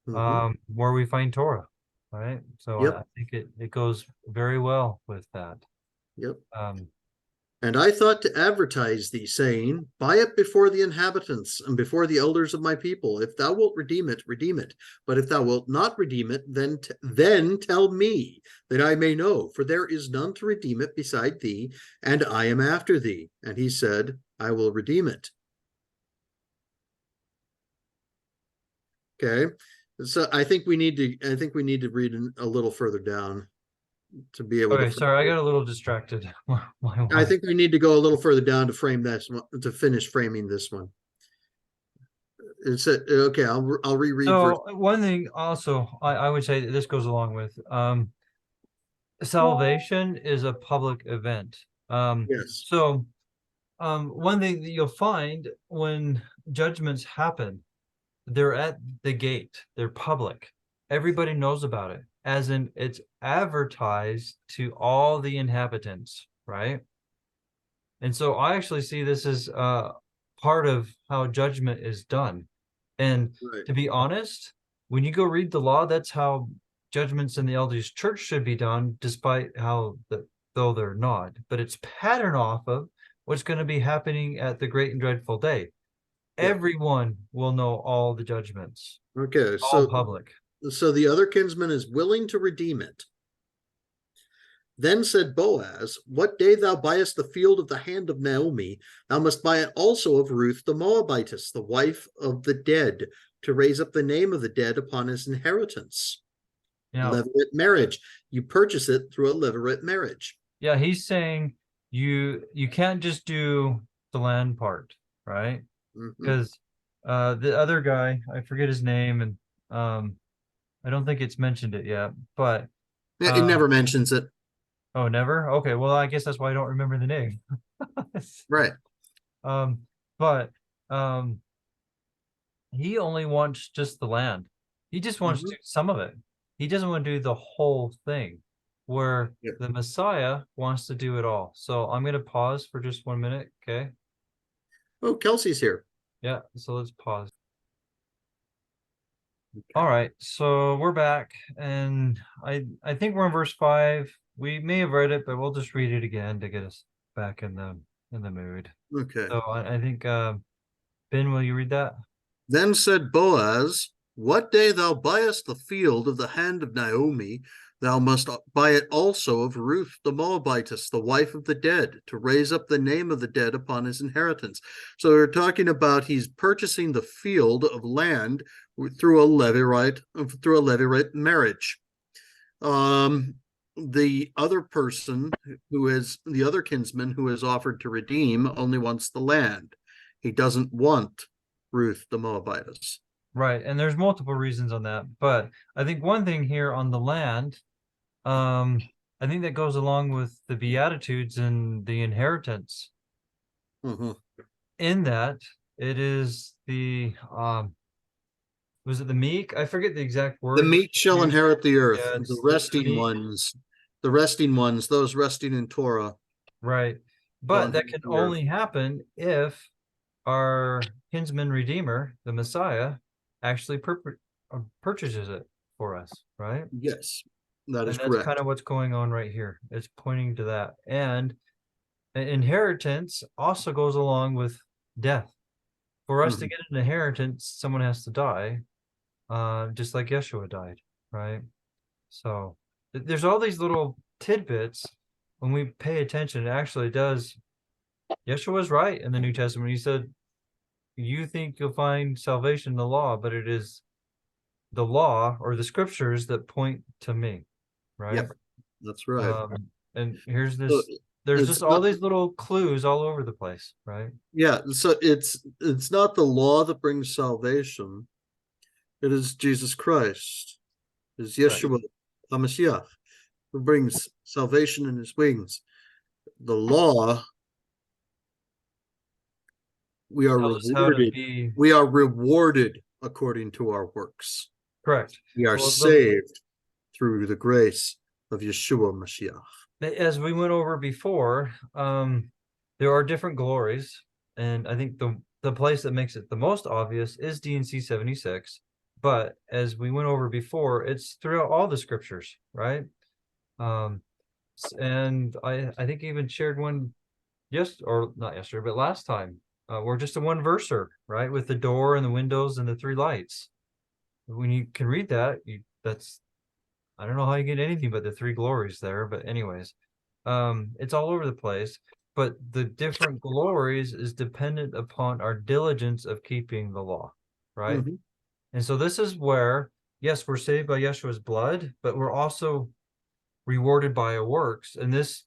Mhm. where we find Torah, right? So I Yep. think it goes very well with that. Yep. Um, And I thought to advertise thee, saying, Buy it before the inhabitants and before the elders of my people. If thou wilt redeem it, redeem it. But if thou wilt not redeem it, then tell me, that I may know. For there is none to redeem it beside thee, and I am after thee. And he said, I will redeem it. Okay. So I think we need to read a little further down to be able okay, to. sorry, I got a little distracted. I think we need to go a little further down to frame this one, to finish framing this one. It's okay. I'll reread verse. So one thing also I would say that this goes along with salvation is a public event. Yes. So one thing that you'll find when judgments happen, they're at the gate, they're public. Everybody knows about it, as in it's advertised to all the inhabitants, right? And so I actually see this as part of how judgment is done. And Right. to be honest, when you go read the law, that's how judgments in the LDS church should be done, despite how though they're not. But it's patterned off of what's going to be happening at the great and dreadful day. Yeah. Everyone will know all the judgments, Okay. all public. So the other kinsman is willing to redeem it. Then said Boaz, what day thou buyest the field of the hand of Naomi, thou must buy it also of Ruth the Moabitess, the wife of the dead, to raise up the name of the dead upon his inheritance. Yeah. Levirate marriage. You purchase it through a levirate marriage. Yeah, he's saying you can't just do the land part, right? Because the other guy, I forget his name, and I don't think it's mentioned it yet, but It never mentions it. oh, never? Okay, well, I guess that's why I don't remember the name. Right. But he only wants just the land. He just wants to do some of it. He doesn't want to do the whole thing, where the Messiah wants to do it all. So I'm going to pause for just 1 minute, okay? Oh, Kelsey's here. Yeah, so let's pause. All right, so we're back, and I think we're in verse 5. We may have read it, but we'll just read it again to get us back in the mood. Okay. So I think Ben, will you read that? Then said Boaz, what day thou buyest the field of the hand of Naomi, thou must buy it also of Ruth the Moabitess, the wife of the dead, to raise up the name of the dead upon his inheritance. So we're talking about he's purchasing the field of land through a levirate marriage. The other person who is the other kinsman who is offered to redeem only wants the land. He doesn't want Ruth the Moabitess. Right, and there's multiple reasons on that, but I think one thing here on the land, I think that goes along with the Beatitudes and the inheritance. In that it is the was it the meek? I forget the exact word. The meek shall inherit the earth. Yeah, the resting ones, those resting in Torah. Right, but that can only happen if our kinsman redeemer, the Messiah, actually purchases it for us, right? Yes, that is correct. That's kind of what's going on right here. It's pointing to that. And inheritance also goes along with death. For us to get an inheritance, someone has to die, just like Yeshua died, right? So there's all these little tidbits. When we pay attention, it actually does. Yeshua's right in the New Testament. He said, you think you'll find salvation in the law, but it is the law or the scriptures that point to me, right? Yep, that's right. And here's this, there's just all these little clues all over the place, right? Yeah, so it's not the law that brings salvation. It is Jesus Christ. It is Yeshua, HaMashiach, who brings salvation in his wings. The law, we are rewarded. We are rewarded according to our works. Correct. We are saved through the grace of Yeshua Mashiach. As we went over before, there are different glories, and I think the place that makes it the most obvious is D&C 76. But as we went over before, it's throughout all the scriptures, right? And I think I even shared one not yesterday, but last time. We're just a one verser, right? With the door and the windows and the three lights. When you can read that, that's, I don't know how you get anything but the three glories there, but anyways, it's all over the place. But the different glories is dependent upon our diligence of keeping the law, right? And so this is where, yes, we're saved by Yeshua's blood, but we're also rewarded by our works. And this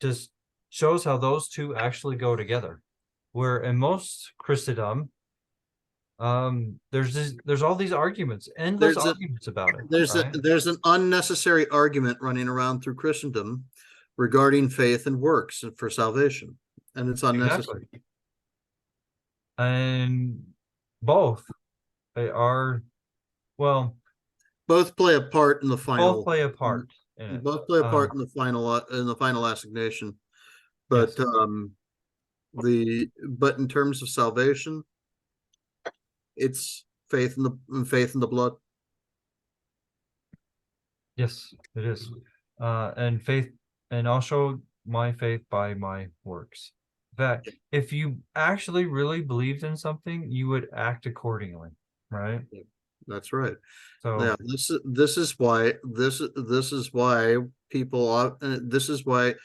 just shows how those two actually go together. Where in most Christendom, There's all these arguments, endless There's a arguments about it, there's right? there's an unnecessary argument running around through Christendom regarding faith and works for salvation, and it's unnecessary. Exactly. And both they are, well, Both play a part in the both final. play a part in it. Both play a part in the final assignation, but Yes. but in terms of salvation, it's faith in the blood. Yes, it is. And faith, and I'll show my faith by my works. That if you actually really believed in something, you would act accordingly, right? That's right. So Yeah, this is why people this is why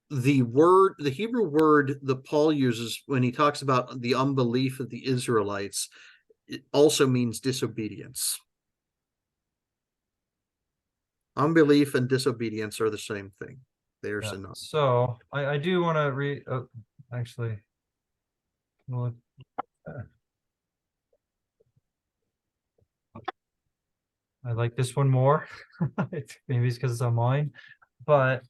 the Hebrew word that Paul uses when he talks about the unbelief of the Israelites, it also means disobedience. Unbelief and disobedience are the same thing. They are synonymous. So I do want to read. Actually, well, I like this one more. Maybe it's because it's on mine, but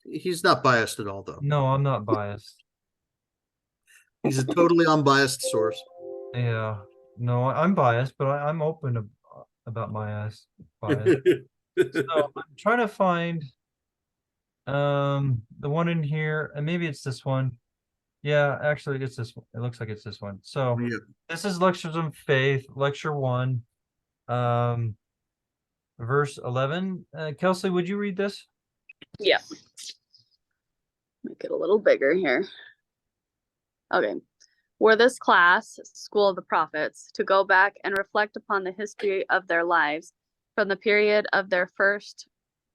He's not biased at all, though. no, I'm not biased. He's a totally unbiased source. Yeah, no, I'm biased, but I'm open about my bias. So I'm trying to find the one in here, and maybe it's this one. Yeah, actually it's this one. It looks like it's this one. So Yeah. this is Lectures on Faith, lecture 1, verse 11. Kelsey, would you read this? Yeah. Make it a little bigger here. Okay. Were this class, School of the Prophets, to go back and reflect upon the history of their lives from the period of their first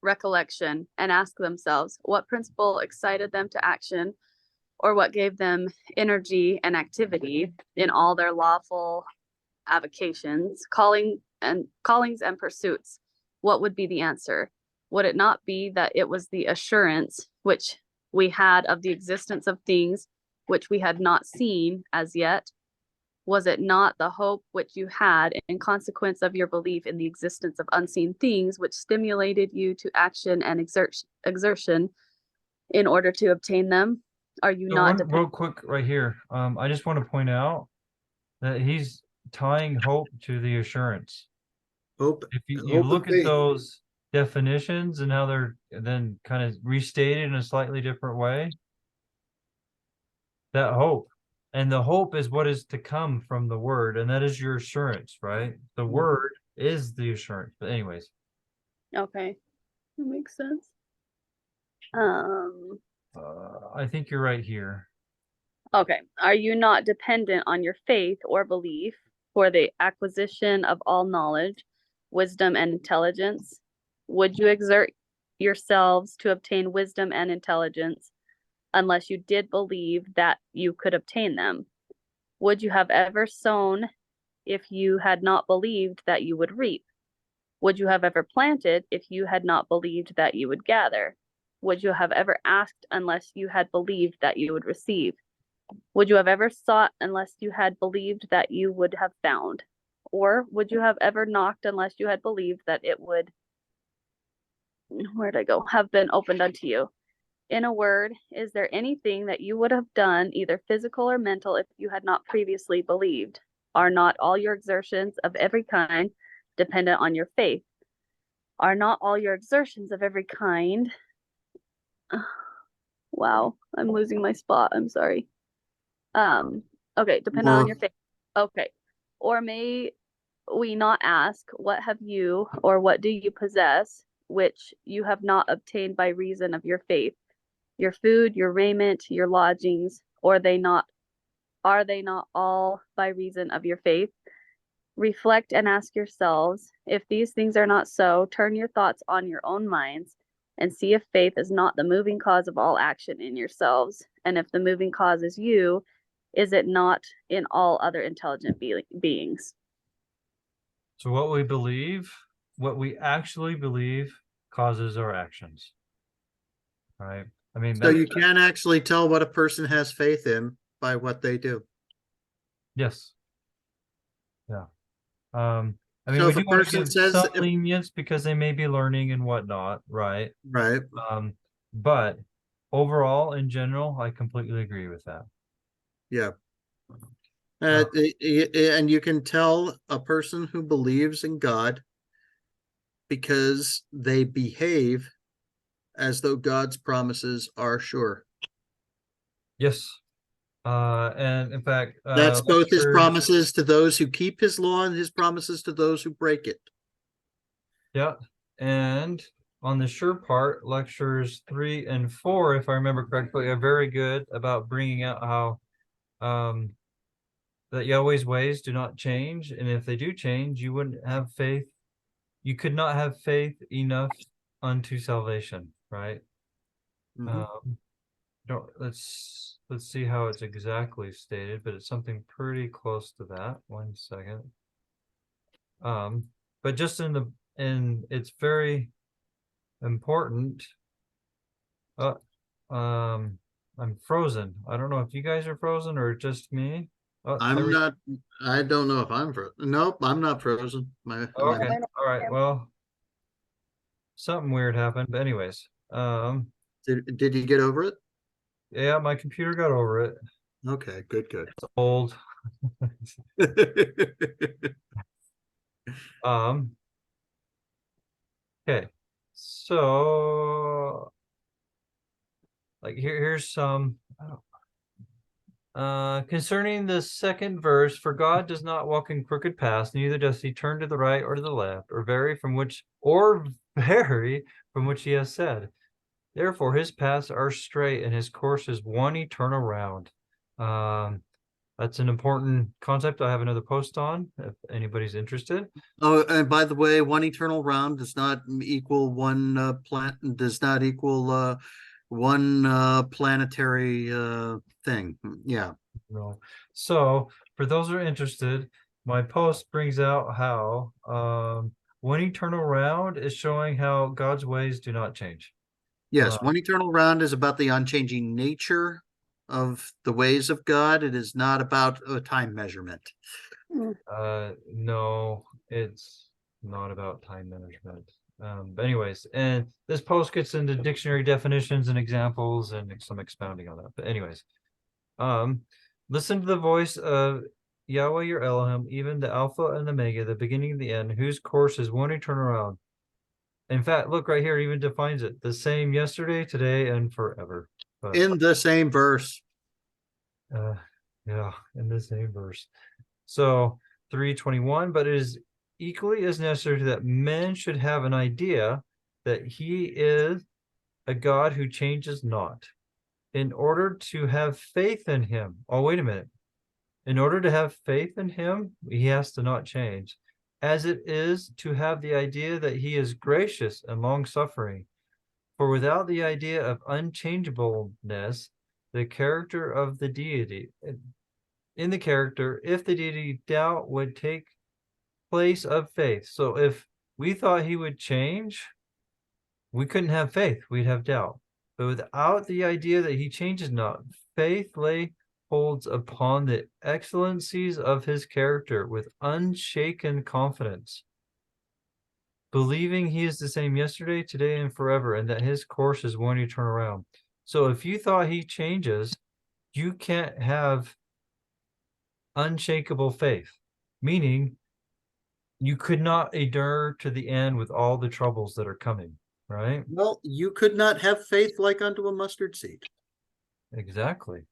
recollection and ask themselves what principle excited them to action or what gave them energy and activity in all their lawful avocations, callings and pursuits, what would be the answer? Would it not be that it was the assurance which we had of the existence of things which we had not seen as yet? Was it not the hope which you had in consequence of your belief in the existence of unseen things which stimulated you to action and exertion in order to obtain them? Are you So not real quick right here. I just want to point out that he's tying hope to the assurance. Hope. If you look at those definitions and how they're then kind of restated in a slightly different way, that hope, and the hope is what is to come from the word, and that is your assurance, right? The word is the assurance. But anyways, Okay, that makes sense. I think you're right here. Okay. Are you not dependent on your faith or belief for the acquisition of all knowledge, wisdom, and intelligence? Would you exert yourselves to obtain wisdom and intelligence unless you did believe that you could obtain them? Would you have ever sown if you had not believed that you would reap? Would you have ever planted if you had not believed that you would gather? Would you have ever asked unless you had believed that you would receive? Would you have ever sought unless you had believed that you would have found? Or would you have ever knocked unless you had believed that it would, where'd I go, have been opened unto you? In a word, is there anything that you would have done, either physical or mental, if you had not previously believed? Are not all your exertions of every kind dependent on your faith? Are not all your exertions of every kind? Wow, I'm losing my spot. I'm sorry. Okay, dependent on your faith. Okay. Or may we not ask, what have you or what do you possess, which you have not obtained by reason of your faith? Your food, your raiment, your lodgings, or are they not all by reason of your faith? Reflect and ask yourselves, if these things are not so, turn your thoughts on your own minds and see if faith is not the moving cause of all action in yourselves. And if the moving cause is you, is it not in all other intelligent beings? So what we believe, what we actually believe, causes our actions, right? I mean, so you can't actually tell what a person has faith in by what they do. Yes. Yeah. I mean, So we if a do want to person give says, some lenience because they may be learning and whatnot, right? right, But overall, in general, I completely agree with that. yeah. Uh, And you can tell a person who believes in God because they behave as though God's promises are sure. yes. And in fact, That's both his lectures, promises to those who keep his law and his promises to those who break it. yeah. And on the sure part, lectures 3 and 4, if I remember correctly, are very good about bringing out how that Yahweh's ways do not change, and if they do change, you wouldn't have faith. You could not have faith enough unto salvation, right? Mhm. Don't let's see how it's exactly stated, but it's something pretty close to that. 1 second. But just in it's very important. I'm frozen. I don't know if you guys are frozen or just me. Oh, I'm not, I don't know if I'm frozen. Nope, I'm not frozen. okay. All right. Well, something weird happened, but anyways, did you get over it? yeah, my computer got over it. Okay, good. It's old. Okay. So like here's some concerning the second verse, for God does not walk in crooked paths, neither does he turn to the right or to the left, or vary from which he has said. Therefore his paths are straight and his course is one eternal round. That's an important concept. I have another post on if anybody's interested. Oh, and by the way, one eternal round does not equal one does not equal one planetary thing. Yeah. No. So for those who are interested, my post brings out how one eternal round is showing how God's ways do not change. Yes, one eternal round is about the unchanging nature of the ways of God. It is not about a time measurement. No, it's not about time management. But anyways, and this post gets into dictionary definitions and examples and some expounding on that. But anyways, listen to the voice of Yahweh your Elohim, even the Alpha and the Omega, the beginning and the end, whose course is one eternal round. In fact, look right here, even defines it: the same yesterday, today, and forever. But In the same verse. yeah, in the same verse. So 3:21, but it is equally as necessary that men should have an idea that he is a God who changes not. In order to have faith in him. Oh, wait a minute. In order to have faith in him, he has to not change. As it is to have the idea that he is gracious and long-suffering. For without the idea of unchangeableness, the character of the deity, in the character, if the deity, doubt would take place of faith. So if we thought he would change, we couldn't have faith, we'd have doubt. But without the idea that he changes not, faith holds upon the excellencies of his character with unshaken confidence, believing he is the same yesterday, today, and forever, and that his course is one eternal round. So if you thought he changes, you can't have unshakable faith, meaning you could not endure to the end with all the troubles that are coming, right? Well, you could not have faith like unto a mustard seed. Exactly.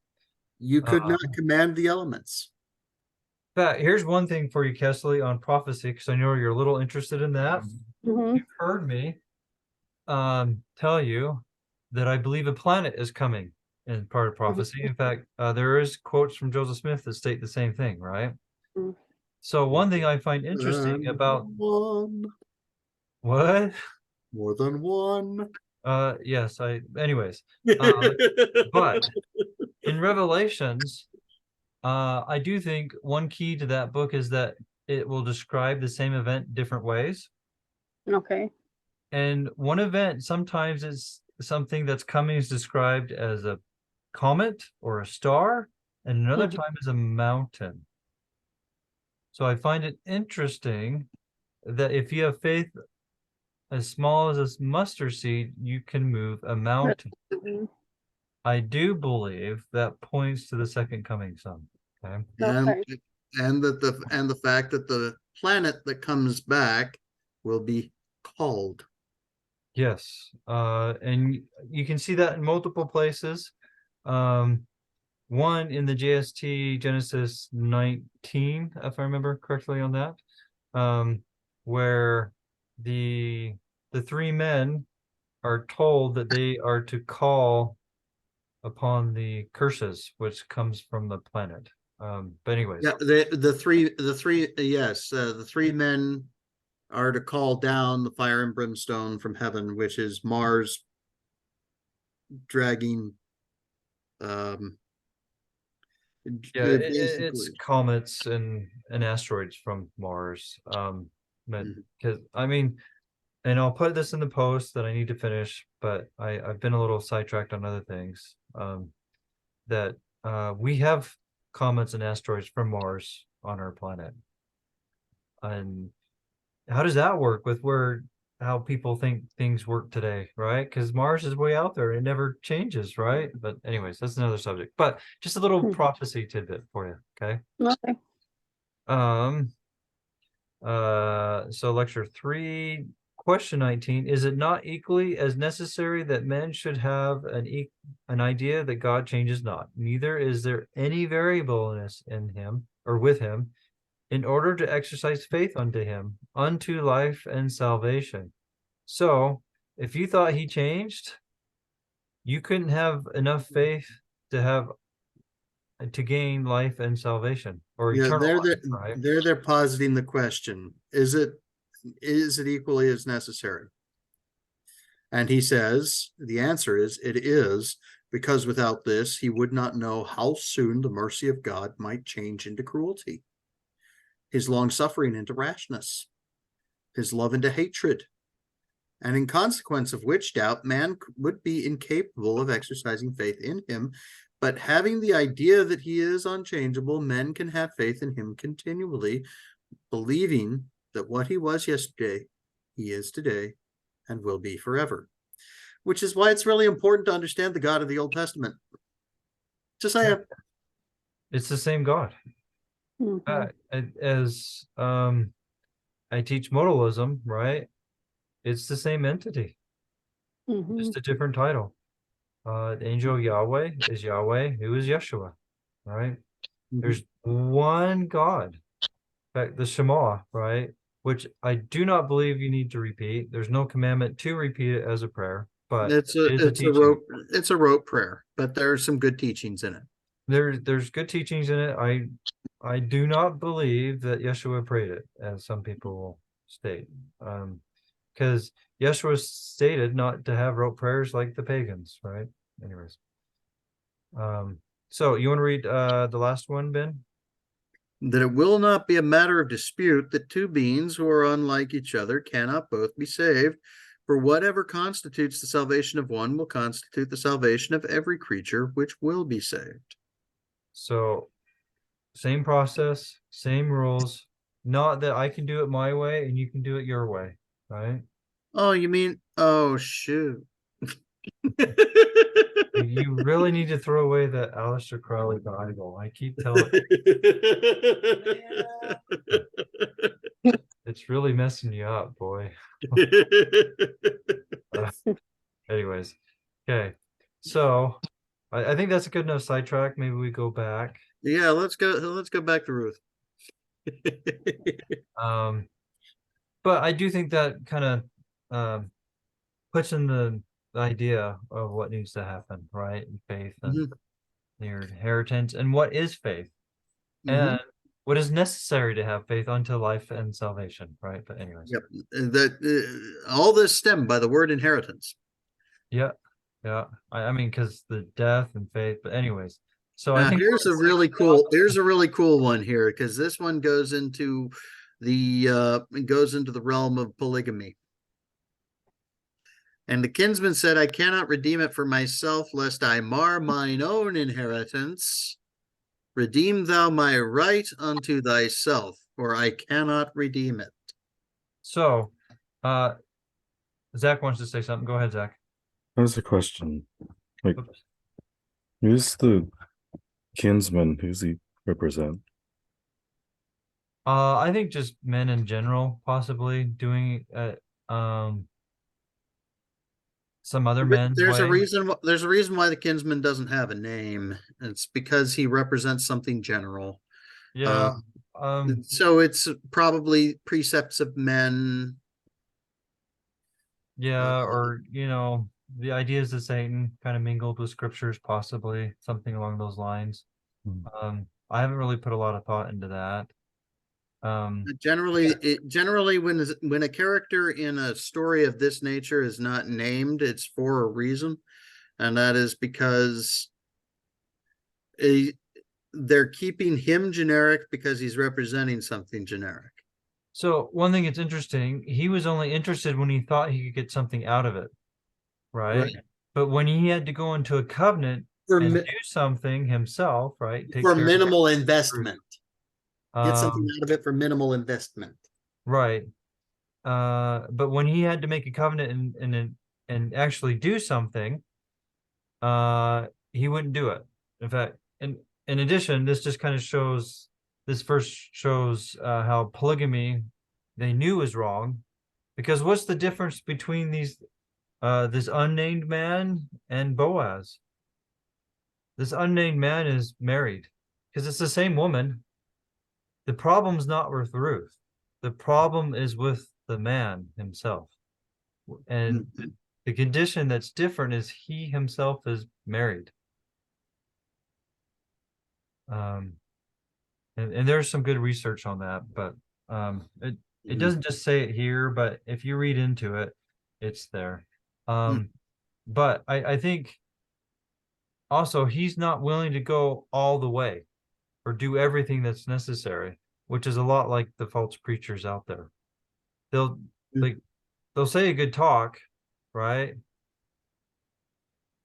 You could not command the elements. But here's one thing for you, Kesley, on prophecy, because I know you're a little interested in that. You've heard me tell you that I believe a planet is coming in part of prophecy. In fact, there is quotes from Joseph Smith that state the same thing, right? So one thing I find interesting about one. what? More than one. Yes, anyways. But in Revelations, I do think one key to that book is that it will describe the same event different ways. Okay. And one event sometimes is something that's coming is described as a comet or a star, and another time as a mountain. So I find it interesting that if you have faith as small as a mustard seed, you can move a mountain. Mhm. I do believe that points to the second coming son. Okay. And Okay. the fact that the planet that comes back will be called. Yes. And you can see that in multiple places. One in the JST Genesis 19, if I remember correctly on that, where the three men are told that they are to call upon the curses which comes from the planet. But anyways, Yeah, the three men are to call down the fire and brimstone from heaven, which is Mars dragging yeah, it's basically. comets and asteroids from Mars. But Mhm. because I mean, and I'll put this in the post that I need to finish, but I've been a little sidetracked on other things. That we have comets and asteroids from Mars on our planet. And how does that work with how people think things work today, right? Because Mars is way out there, it never changes, right? But anyways, that's another subject. But just a little Hmm. prophecy tidbit for you, okay? Okay. So lecture 3, question 19, is it not equally as necessary that men should have an idea that God changes not? Neither is there any variableness in him or with him, in order to exercise faith unto him, unto life and salvation. So if you thought he changed, you couldn't have enough faith to gain life and salvation or Yeah, eternal life, right? they're positing the question: is it equally as necessary? And he says the answer is it is, because without this he would not know how soon the mercy of God might change into cruelty, his long suffering into rashness, his love into hatred, and in consequence of which doubt man would be incapable of exercising faith in him. But having the idea that he is unchangeable, men can have faith in him continually, believing that what he was yesterday, he is today, and will be forever. Which is why it's really important to understand the God of the Old Testament. Just saying. It's the same God. Mhm. As I teach modalism, right? It's the same entity, Mhm. just a different title. The angel Yahweh is Yahweh, who is Yeshua, right? There's one God. In fact, the Shema, right? Which I do not believe you need to repeat. There's no commandment to repeat it as a prayer, but it is a teaching. It's a rote prayer, but there are some good teachings in it. There's good teachings in it. I do not believe that Yeshua prayed it, as some people will state. Because Yeshua stated not to have rote prayers like the pagans, right? Anyways. So you want to read the last one, Ben? That it will not be a matter of dispute that two beings who are unlike each other cannot both be saved, for whatever constitutes the salvation of one will constitute the salvation of every creature which will be saved. So same process, same rules, not that I can do it my way and you can do it your way, right? Oh, you mean, oh, shoot. You really need to throw away that Aleister Crowley Bible. I keep telling it's really messing you up, boy. Anyways, okay. So I think that's a good enough sidetrack. Maybe we go back. Yeah, let's go back to Ruth. But I do think that kind of puts in the idea of what needs to happen, right? And faith and your inheritance and what is faith and what is necessary to have faith unto life and salvation, right? But anyways. Yep. All this stemmed by the word inheritance. Yeah. Yeah. I mean, because the death and faith, but anyways. So I Now, think here's a really cool one here, because this one goes into the realm of polygamy. And the kinsman said, I cannot redeem it for myself, lest I mar mine own inheritance. Redeem thou my right unto thyself. or I cannot redeem it. So, Zach wants to say something. Go ahead, Zach. That's a question. Like, Oops. who's the kinsman? Who's he represent? I think just men in general, possibly doing some other men's There's a way. reason. There's a reason why the kinsman doesn't have a name. It's because he represents something general. Yeah. So it's probably precepts of men. Yeah, or the ideas of Satan kind of mingled with scriptures, possibly something along those lines. I haven't really put a lot of thought into that. Generally, when a character in a story of this nature is not named, it's for a reason, and that is because they're keeping him generic because he's representing something generic. So one thing that's interesting, he was only interested when he thought he could get something out of it, right? But when he had to go into a covenant and do something himself, right? For minimal investment. Get something out of it for minimal investment. Right. But when he had to make a covenant and actually do something, he wouldn't do it. In fact, in addition, this verse shows how polygamy they knew was wrong, because what's the difference between this unnamed man and Boaz? This unnamed man is married because it's the same woman. The problem's not with Ruth. The problem is with the man himself. And the condition that's different is he himself is married. And there's some good research on that, but it doesn't just say it here, but if you read into it, it's there. But I think also he's not willing to go all the way or do everything that's necessary, which is a lot like the false preachers out there. They'll say a good talk, right?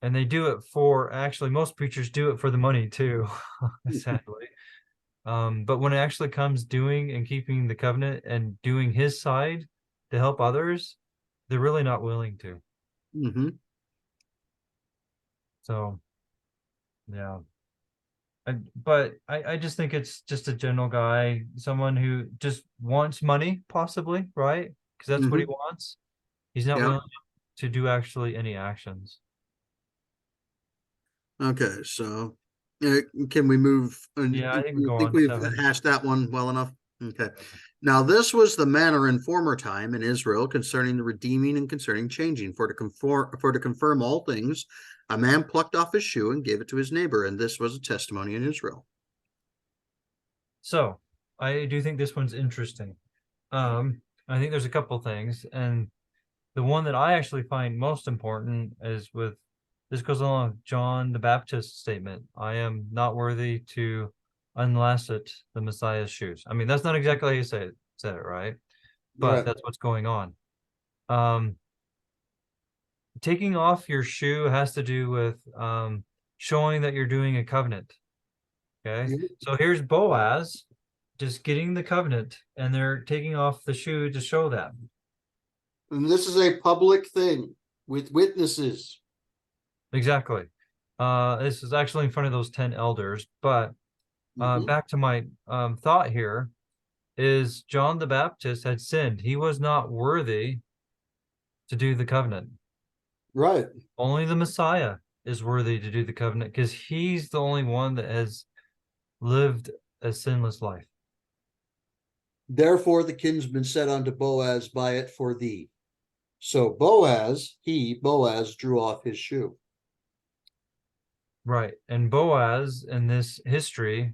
And they do it actually most preachers do it for the money too, sadly. But when it actually comes doing and keeping the covenant and doing his side to help others, they're really not willing to. So, yeah. But I just think it's just a general guy, someone who just wants money, possibly, right? Because that's what he wants. He's not willing to do actually any actions. Okay, so can we move? Yeah, I think we go think on we've 7. hashed that one well enough. Okay. Now this was the manner in former time in Israel concerning the redeeming and concerning changing. For to confirm all things, a man plucked off his shoe and gave it to his neighbor, and this was a testimony in Israel. So I do think this one's interesting. I think there's a couple things, and the one that I actually find most important is this goes along with John the Baptist's statement, I am not worthy to unlacet the Messiah's shoes. I mean, that's not exactly how you said it, right? But that's what's going on. Taking off your shoe has to do with showing that you're doing a covenant. Okay. So here's Boaz just getting the covenant, and they're taking off the shoe to show that. And this is a public thing with witnesses. Exactly. This is actually in front of those 10 elders, but back to my thought here is John the Baptist had sinned. He was not worthy to do the covenant. Right. Only the Messiah is worthy to do the covenant because he's the only one that has lived a sinless life. Therefore the kinsman said unto Boaz, buy it for thee. So Boaz drew off his shoe. Right. And Boaz in this history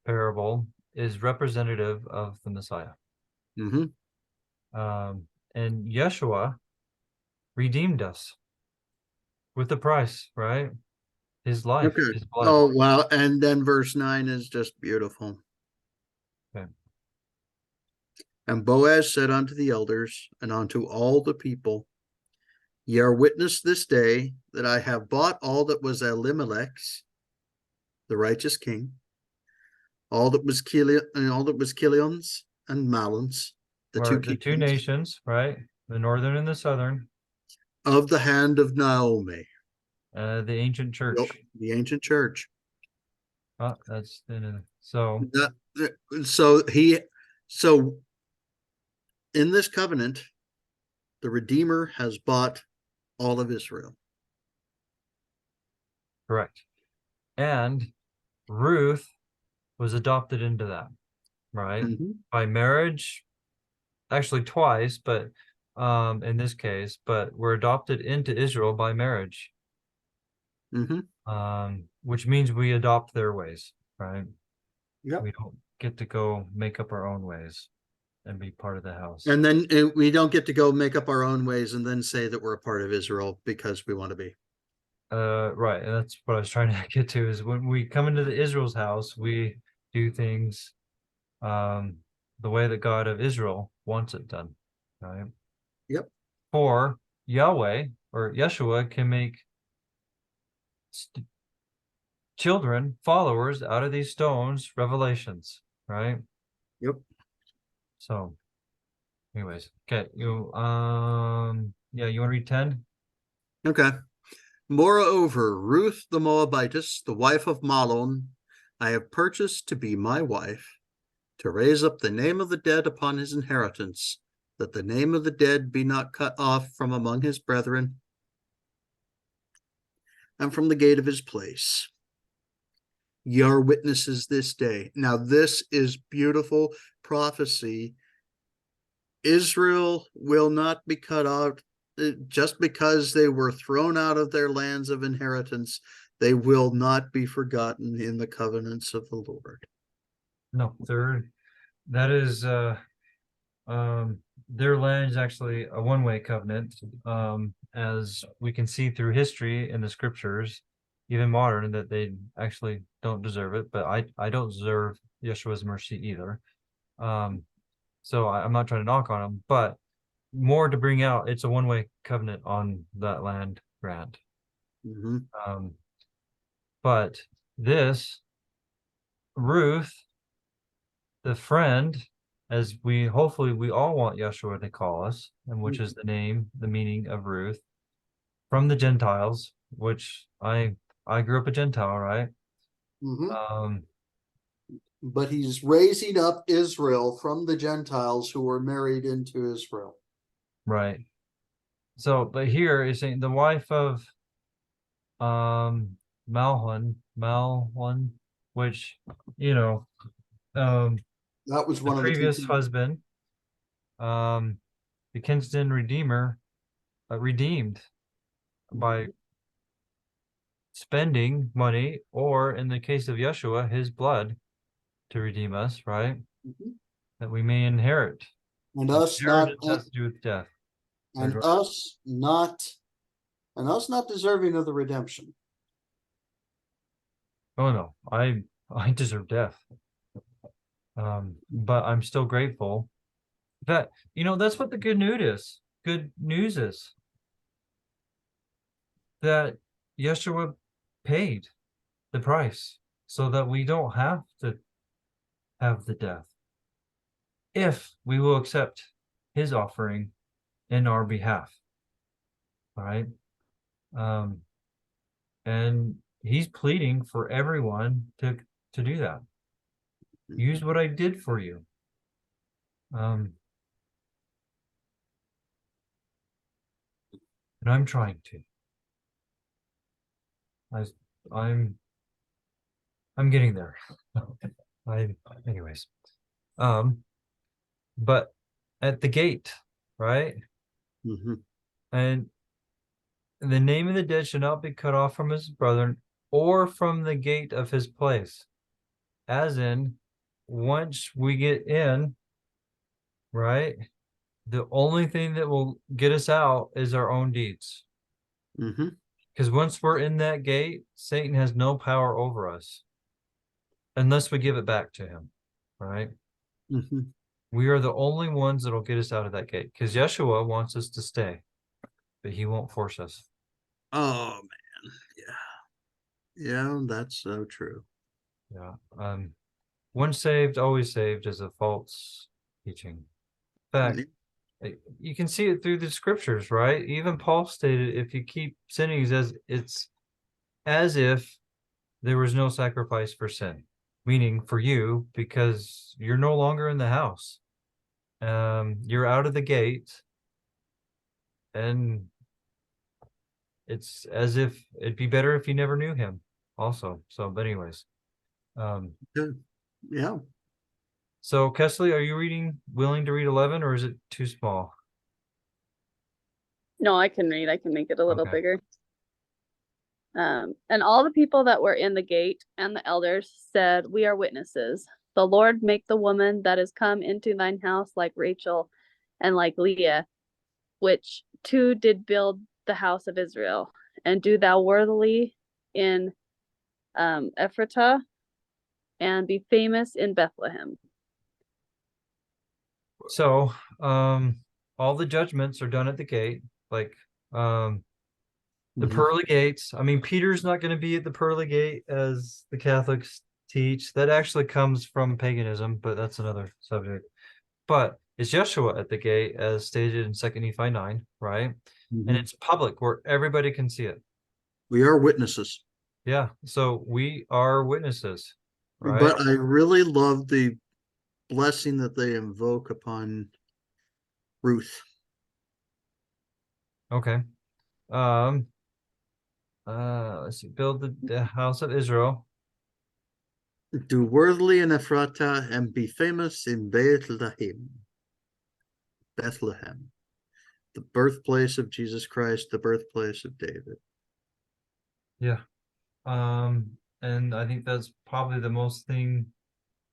parable is representative of the Messiah. And Yeshua redeemed us with the price, right? His life, his blood. Oh, wow. And then verse 9 is just beautiful. Okay. And Boaz said unto the elders and unto all the people, ye are witness this day that I have bought all that was Elimelech's, the righteous king, all that was Kilion's, and Malons, the Or two the two kingdoms, nations, right? The northern and the southern, of the hand of Naomi, the ancient church. the ancient church. Oh, that's so So in this covenant, the Redeemer has bought all of Israel. correct. And Ruth was adopted into that, right? Mhm. By marriage, actually twice, but in this case, but we're adopted into Israel by marriage. Mhm. Which means we adopt their ways, right? Yep. We don't get to go make up our own ways and be part of the house. And then we don't get to go make up our own ways and then say that we're a part of Israel because we want to be. Right, and that's what I was trying to get to, is when we come into the Israel's house, we do things the way that God of Israel wants it done, right? Yep. For Yahweh or Yeshua can make children, followers out of these stones, revelations, right? Yep. So anyways, okay, you yeah, you want to read 10? Okay. Moreover, Ruth the Moabitess, the wife of Mahlon, I have purchased to be my wife, to raise up the name of the dead upon his inheritance, that the name of the dead be not cut off from among his brethren, and from the gate of his place. Ye are witnesses this day. Now, this is beautiful prophecy. Israel will not be cut off just because they were thrown out of their lands of inheritance. They will not be forgotten in the covenants of the Lord. No, that is their land is actually a one-way covenant, as we can see through history in the scriptures, even modern, that they actually don't deserve it, but I don't deserve Yeshua's mercy either. So I'm not trying to knock on them, but more to bring out, it's a one-way covenant on that land grant. Mhm. But this Ruth, the friend, as we hopefully we all want Yeshua to call us, and which is the name, the meaning of Ruth, from the Gentiles, which I grew up a Gentile, right? Mhm. But he's raising up Israel from the Gentiles who were married into Israel. Right. So, but here is saying the wife of Malhun, which, you know, That was the one of the two previous kingdoms. husband, the kinsman redeemer, redeemed by spending money, or in the case of Yeshua, his blood to redeem us, right? Mhm. That we may inherit. And us not Inheritance has to do with death. and us not deserving of the redemption. Oh no, I deserve death. But I'm still grateful that, that's what the good news is. Good news is that Yeshua paid the price so that we don't have to have the death, if we will accept his offering in our behalf. All right. And he's pleading for everyone to do that. Use what I did for you. And I'm trying to. I'm getting there. Anyways. But at the gate, right? Mhm. And the name of the dead shall not be cut off from his brethren, or from the gate of his place. As in, once we get in, right, the only thing that will get us out is our own deeds. Mhm. Because once we're in that gate, Satan has no power over us unless we give it back to him, right? Mhm. We are the only ones that'll get us out of that gate, because Yeshua wants us to stay, but he won't force us. Oh man, yeah, that's so true. Yeah. Once saved, always saved is a false teaching. In fact, you can see it through the scriptures, right? Even Paul stated, if you keep sinning, it's as if there was no sacrifice for sin, meaning for you, because you're no longer in the house. You're out of the gate, and it's as if it'd be better if you never knew him also. So, but anyways, Yeah. so Kesley, are you willing to read 11, or is it too small? No, I can read. I can make it a little Okay. bigger. And all the people that were in the gate and the elders said, "We are witnesses. The Lord make the woman that is come into thine house like Rachel and like Leah, which two did build the house of Israel. And do thou worthily in Ephratah, and be famous in Bethlehem." So, all the judgments are done at the gate, like the pearly gates. I mean, Peter's not going to be at the pearly gate as the Catholics teach. That actually comes from paganism, but that's another subject. But it's Yeshua at the gate, as stated in 2 Nephi 9, right? And it's public where everybody can see it. We are witnesses. Yeah, so we are witnesses, right? But I really love the blessing that they invoke upon Ruth. Okay. Let's see. Build the house of Israel. Do worthily in Ephratah and be famous in Bethlehem. Bethlehem, the birthplace of Jesus Christ, the birthplace of David. Yeah. And I think that's probably the most thing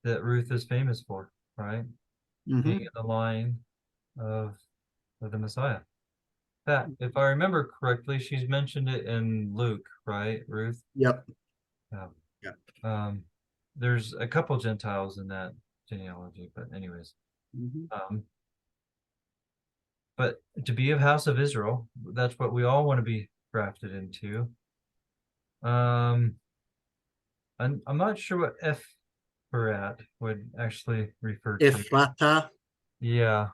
that Ruth is famous for, right? Being in the line of the Messiah. That, if I remember correctly, she's mentioned it in Luke, right, Ruth? Yep. Yeah. Yep. There's a couple Gentiles in that genealogy, but anyways. But to be of house of Israel, that's what we all want to be grafted into. I'm not sure what Ephrat would actually refer to. Ephrata. Yeah.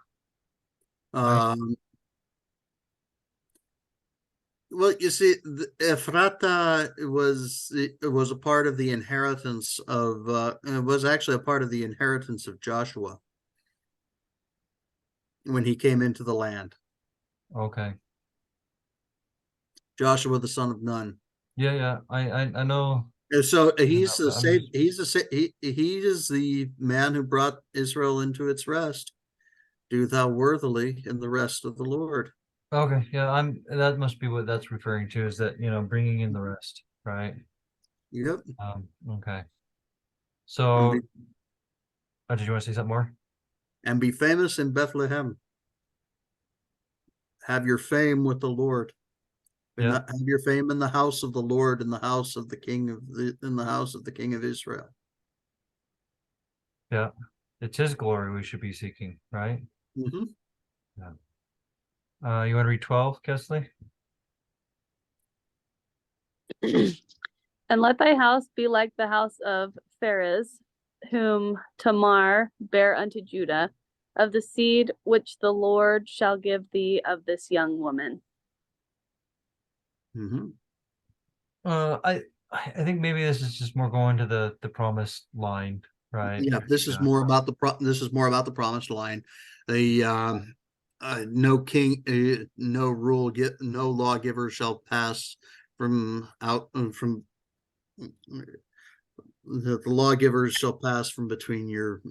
Well, you see, Ephrata was a part of the inheritance of. It was actually a part of the inheritance of Joshua when he came into the land. Okay. Joshua, the son of Nun. Yeah. I know. And so he's but he is the man who brought Israel into its rest. Do thou worthily in the rest of the Lord. Okay, yeah, that must be what that's referring to, is that, bringing in the rest, right? Yep. Okay. So, did you want to say something more? And be famous in Bethlehem. Have your fame with the Lord. Yeah. Have your fame in the house of the Lord, in the house of the King of Israel. Yeah. It's his glory we should be seeking, right? Mm-hmm. Yeah. You want to read 12, Kesley? And let thy house be like the house of Pharez, whom Tamar bare unto Judah, of the seed which the Lord shall give thee of this young woman. I think maybe this is just more going to the promised line, right? Yeah, this is more about the promised line. The no king, no rule, no lawgiver shall pass from the lawgivers shall pass from between your,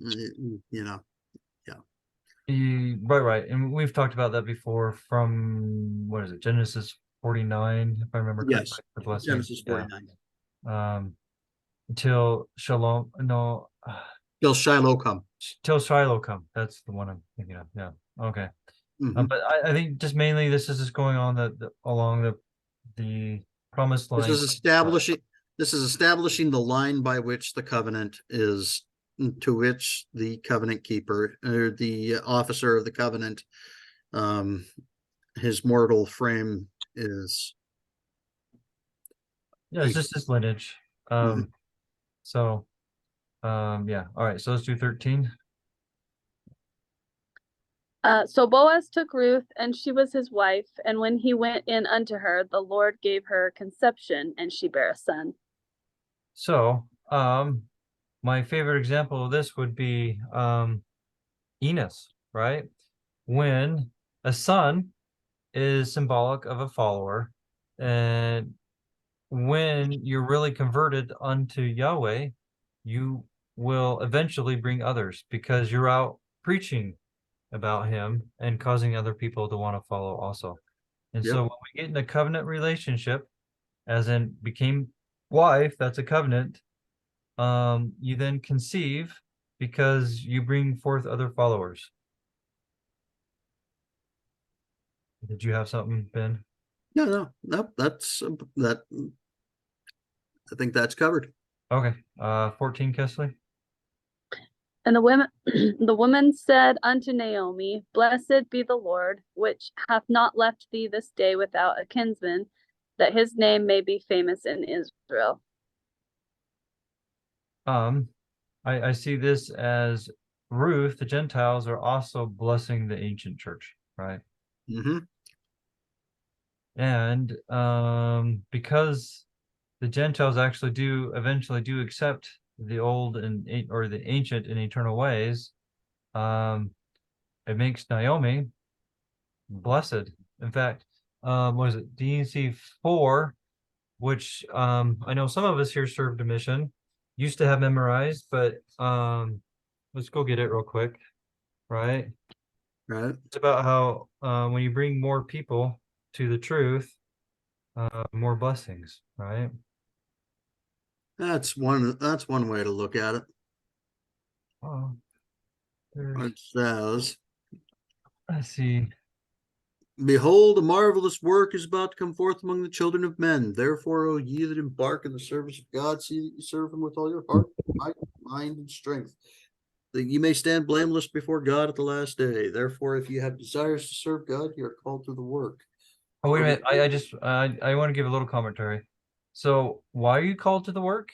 Right. And we've talked about that before from, what is it, Genesis 49, if I remember correctly. Yes, The blessing. Genesis 49. Until Shalom, no, Till Shiloh come. till Shiloh come. That's the one I'm thinking of. Yeah. Okay. But I think just mainly this is just going on along the promised line. This is establishing the line by which the covenant is, to which the covenant keeper or the officer of the covenant, his mortal frame is. Yeah, it's just his lineage. So, yeah. All right. So let's do 13. So Boaz took Ruth, and she was his wife. And when he went in unto her, the Lord gave her conception, and she bare a son. So, my favorite example of this would be Enos, right? When a son is symbolic of a follower, and when you're really converted unto Yahweh, you will eventually bring others because you're out preaching about him and causing other people to want to follow also. And Yep. so when we get in a covenant relationship, as in became wife, that's a covenant, you then conceive because you bring forth other followers. Did you have something, Ben? No, that's that. I think that's covered. Okay. 14, Kesley. And the woman said unto Naomi, Blessed be the Lord, which hath not left thee this day without a kinsman, that his name may be famous in Israel. I see this as Ruth, the Gentiles are also blessing the ancient church, right? Mm-hmm. And because the Gentiles actually eventually do accept the old or the ancient and eternal ways, it makes Naomi blessed. In fact, was it D&C 4, which I know some of us here served a mission, used to have memorized, but let's go get it real quick, right? Right. It's about how when you bring more people to the truth, more blessings, right? That's one way to look at it. Oh, It says, let's see. Behold, a marvelous work is about to come forth among the children of men. Therefore, O ye that embark in the service of God, see that you serve him with all your heart, might, mind, and strength, that ye may stand blameless before God at the last day. Therefore, if ye have desires to serve God, ye are called to the work. Oh, wait a minute. I want to give a little commentary. So why are you called to the work?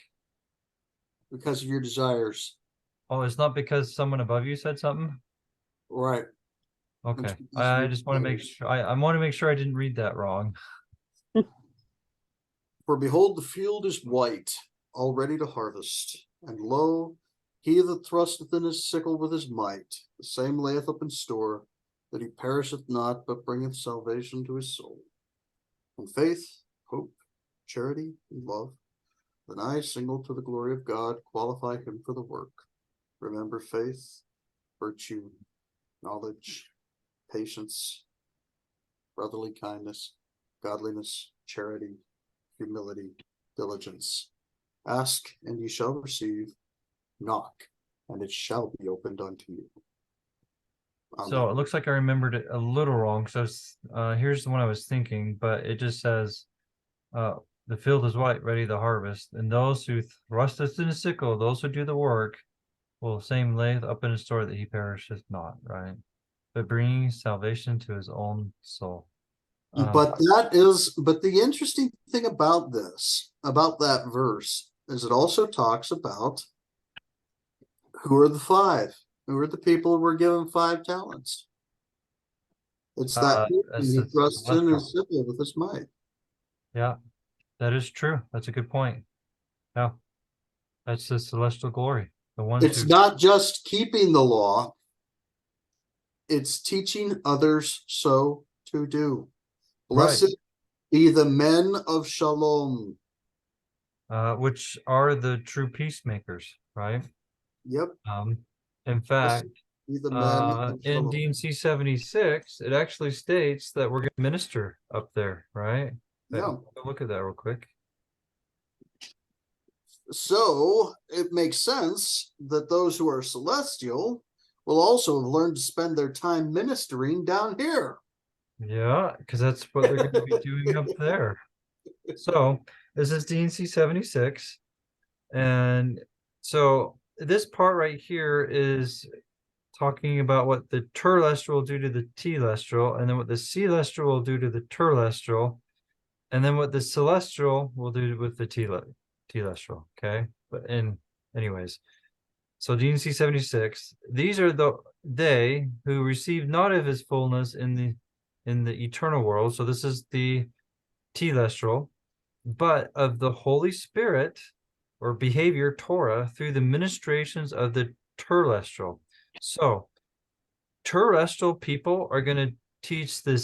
Because of your desires. Oh, it's not because someone above you said something? Right. Okay. I just want to make sure I want to make sure I didn't read that wrong. For behold, the field is white, all ready to harvest. And lo, he that thrusteth in his sickle with his might, the same layeth up in store, that he perisheth not, but bringeth salvation to his soul. And faith, hope, charity, and love, the nigh single to the glory of God, qualify him for the work. Remember faith, virtue, knowledge, patience, brotherly kindness, godliness, charity, humility, diligence. Ask, and ye shall receive. Knock, and it shall be opened unto you. So it looks like I remembered it a little wrong. So here's the one I was thinking, but it just says, the field is white, ready to harvest, and those who thrusteth in a sickle, those who do the work, will same layeth up in a store that he perisheth not, right? But bringing salvation to his own soul. But the interesting thing about that verse, is it also talks about who are the five? Who are the people who were given 5 talents? It's that who thrusts in his sickle with his might. Yeah, that is true. That's a good point. Yeah, that's the celestial glory. The ones It's not just keeping the law, it's teaching others so to do. Blessed be the men of Shalom. Which are the true peacemakers, right? Yep. In fact, be the men of in Shalom. D&C 76, it actually states that we're going to minister up there, right? Yeah. Look at that real quick. So it makes sense that those who are celestial will also have learned to spend their time ministering down here. Yeah, because that's what they're going to be doing up there. So this is D&C 76. And so this part right here is talking about what the terrestrial will do to the telestial, and then what the celestial will do to the terrestrial, and then what the celestial will do with the telestial. Okay, but anyways, so D&C 76, these are they who receive not of his fullness in the eternal world, so this is the telestial, but of the Holy Spirit or behavior Torah through the ministrations of the terrestrial. So terrestrial people are going to teach the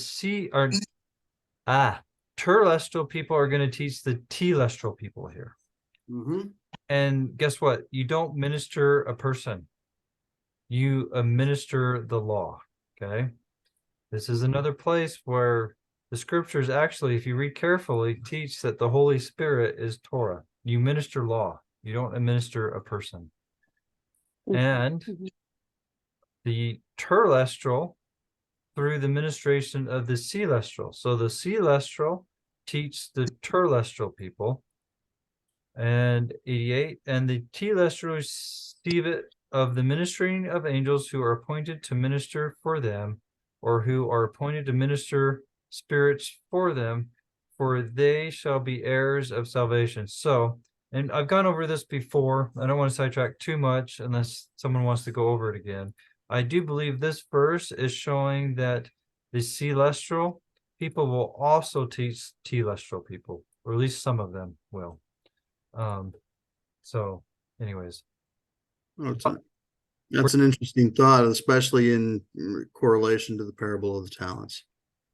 terrestrial people are going to teach the telestial people here. Mhm. And guess what? You don't minister a person. You administer the law. Okay. This is another place where the scriptures actually, if you read carefully, teach that the Holy Spirit is Torah. You minister law. You don't administer a person. And the terrestrial through the ministration of the celestial. So the celestial teach the terrestrial people. And 88, and the telestial receive it of the ministering of angels who are appointed to minister for them, or who are appointed to minister spirits for them, for they shall be heirs of salvation. So, and I've gone over this before. I don't want to sidetrack too much unless someone wants to go over it again. I do believe this verse is showing that the celestial people will also teach telestial people, or at least some of them will. So anyways, Oh, that's an interesting thought, especially in correlation to the parable of the talents,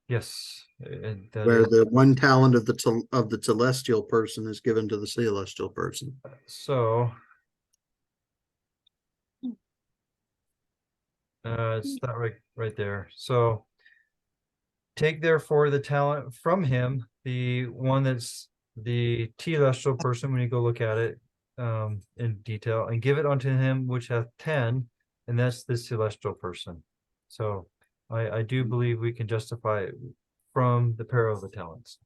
yes, where the one talent of the celestial person is given to the celestial person. So it's that right there. So take therefore the talent from him, the one that's the telestial person, when you go look at it in detail, and give it unto him which hath 10, and that's the celestial person. So I do believe we can justify it from the parable of the talents.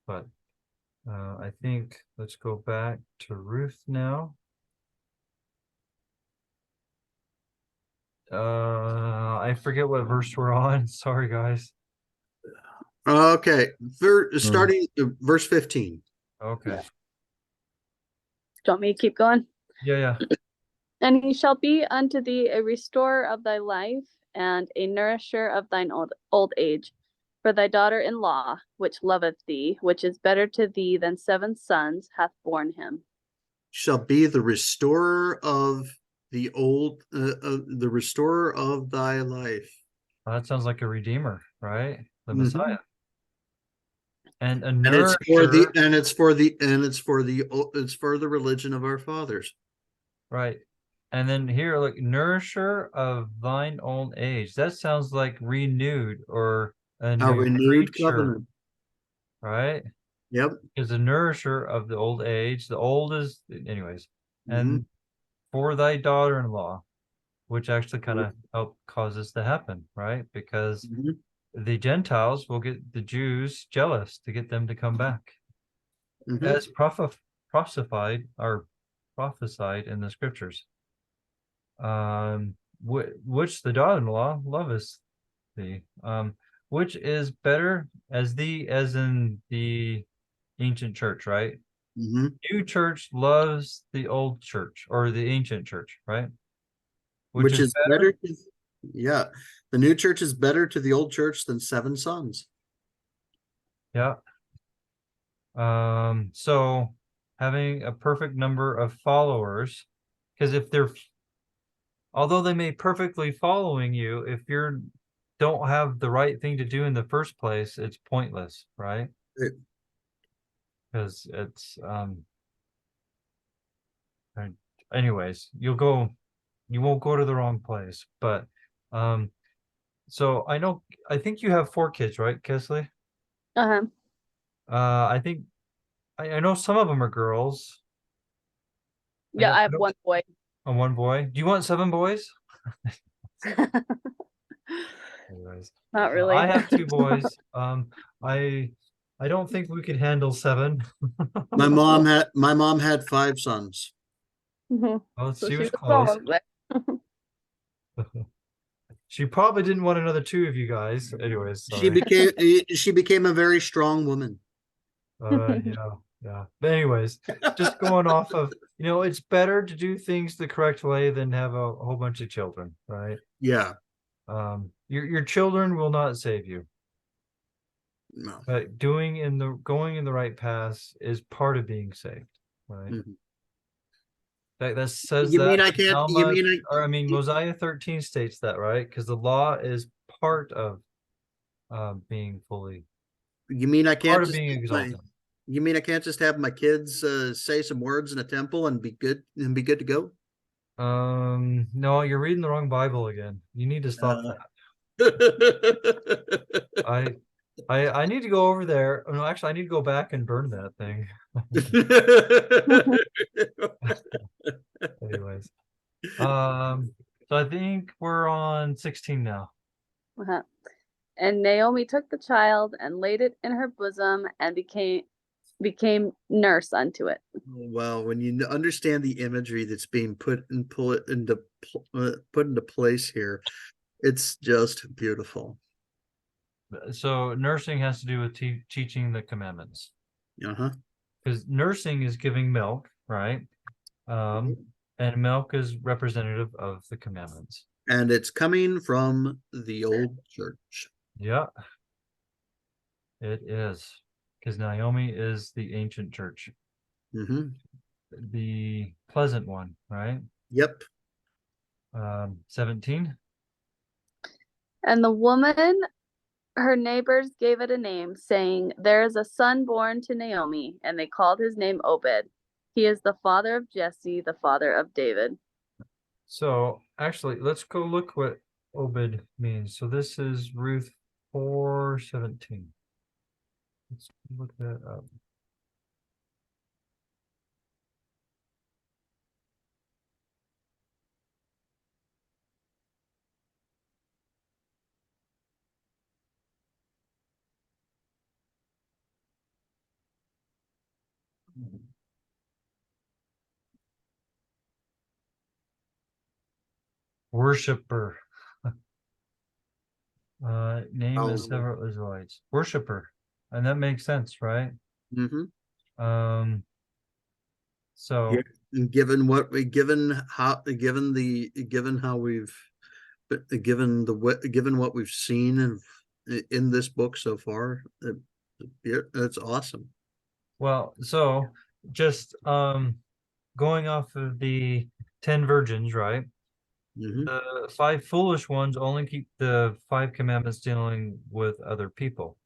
But I think let's go back to Ruth now. I forget what verse we're on. Sorry, guys. Okay, starting verse 15. Okay. Do you want me to keep going? Yeah. And he shall be unto thee a restorer of thy life, and a nourisher of thine old age. For thy daughter-in-law, which loveth thee, which is better to thee than 7 sons, hath borne him. Shall be the restorer of the restorer of thy life. Well, that sounds like a redeemer, right? The Messiah. And a And nourisher. it's for the religion of our fathers. Right. And then here, look, nourisher of thine old age. That sounds like renewed or a new renewed creature, covenant. right? Yep. Is a nourisher of the old age. The old is, anyways. And for thy daughter-in-law, which actually kind of helped cause this to happen, right? Because the Gentiles will get the Jews jealous to get them to come back. As prophesied in the scriptures. Which the daughter-in-law loveth thee, which is better as in the ancient church, right? New church loves the old church or the ancient church, right? Which is better. Yeah, the new church is better to the old church than 7 sons. Yeah. So having a perfect number of followers, because if they're, although they may perfectly following you, if you're don't have the right thing to do in the first place, it's pointless, right? Because it's anyways, you won't go to the wrong place. But so I think you have 4 kids, right, Kesley? I think I know some of them are girls. Yeah, I have 1 boy. And 1 boy. Do you want 7 boys? Anyways, not really. I have 2 boys. I don't think we could handle 7. My mom had 5 sons. Well, So she was close. She probably didn't want another 2 of you guys. Anyways, sorry. She became a very strong woman. Yeah. Yeah. But anyways, just going off of, it's better to do things the correct way than have a whole bunch of children, right? Yeah. Your children will not save you, No. but going in the right path is part of being saved, right? Mhm. That says You that mean I can't? You Alma, mean or I mean Mosiah 13 states that, right? Because the law is part of being fully you mean I can't part of just being have my, exalted. you mean I can't just have my kids say some words in a temple and be good to go? No, you're reading the wrong Bible again. You need to stop Uh, that. I need to go over there. Oh, no, actually, I need to go back and burn that thing. Anyways, so I think we're on 16 now. Uh-huh. And Naomi took the child and laid it in her bosom and became nurse unto it. Well, when you understand the imagery that's being put into place here, it's just beautiful. So nursing has to do with teaching the commandments, Uh-huh. because nursing is giving milk, right? And milk is representative of the commandments. And it's coming from the old church. Yeah, it is, because Naomi is the ancient church, Mm-hmm. the pleasant one, right? Yep. 17. And the woman, her neighbors gave it a name, saying, there is a son born to Naomi, and they called his name Obed. He is the father of Jesse, the father of David. So actually, let's go look what Obed means. So this is Ruth 4:17. Let's look that up. Worshipper. Name of several Israelites. Worshipper. And that makes sense, right? Mm-hmm. So Given what we given what we've seen in this book so far, it's awesome. well, so just going off of the 10 virgins, right? Mm-hmm. The 5 foolish ones only keep the 5 commandments dealing with other people,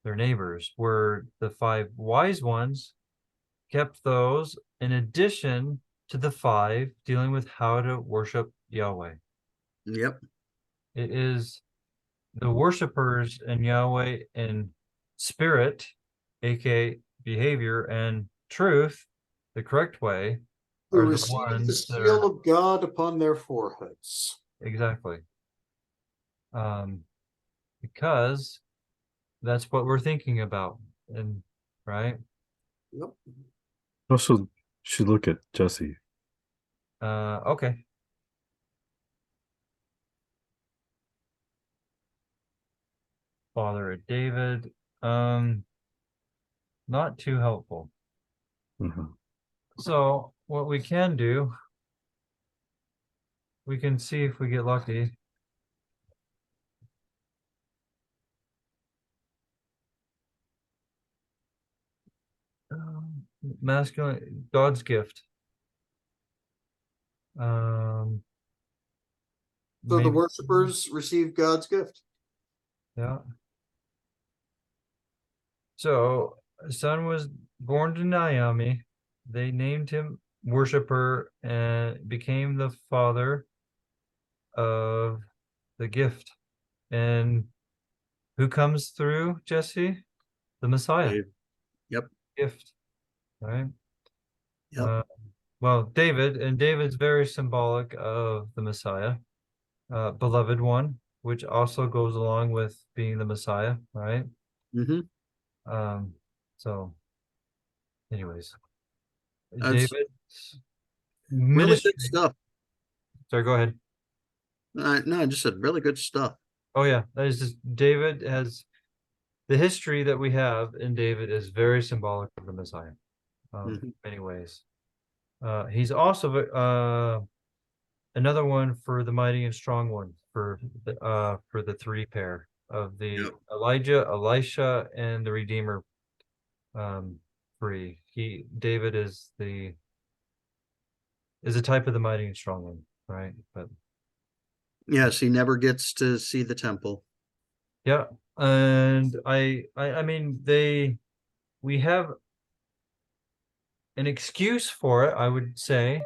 their neighbors, where the 5 wise ones kept those in addition to the 5 dealing with how to worship Yahweh. Yep. It is the worshipers in Yahweh in spirit, aka behavior, and truth, the correct way, Who are the receive the ones that seal are of God upon their foreheads. exactly. Because that's what we're thinking about, and right. Yep. Also, should look at Jesse. Okay. Father of David. Not too helpful. Mm-hmm. So what we can do, we can see if we get lucky. Masculine, God's gift. So the Maybe, worshipers receive God's gift. yeah. So a son was born to Naomi. They named him worshiper and became the father of the gift. And who comes through Jesse? The Messiah. Yep. Gift, right? Yep. Well, David, and David's very symbolic of the Messiah, beloved one, which also goes along with being the Messiah, right? Mm-hmm. So anyways, That's David really ministry. good stuff. Sorry, go ahead. No, I just said really good stuff. Oh yeah, that is just David has the history that we have in David is very symbolic of the Messiah. Mhm. many ways. He's also another one for the mighty and strong one for the three pair of the Yep. Elijah, Elisha, and the Redeemer. Three. David is a type of the mighty and strong one, right? But Yes, he never gets to see the temple. yeah, and I mean we have an excuse for it, I would say,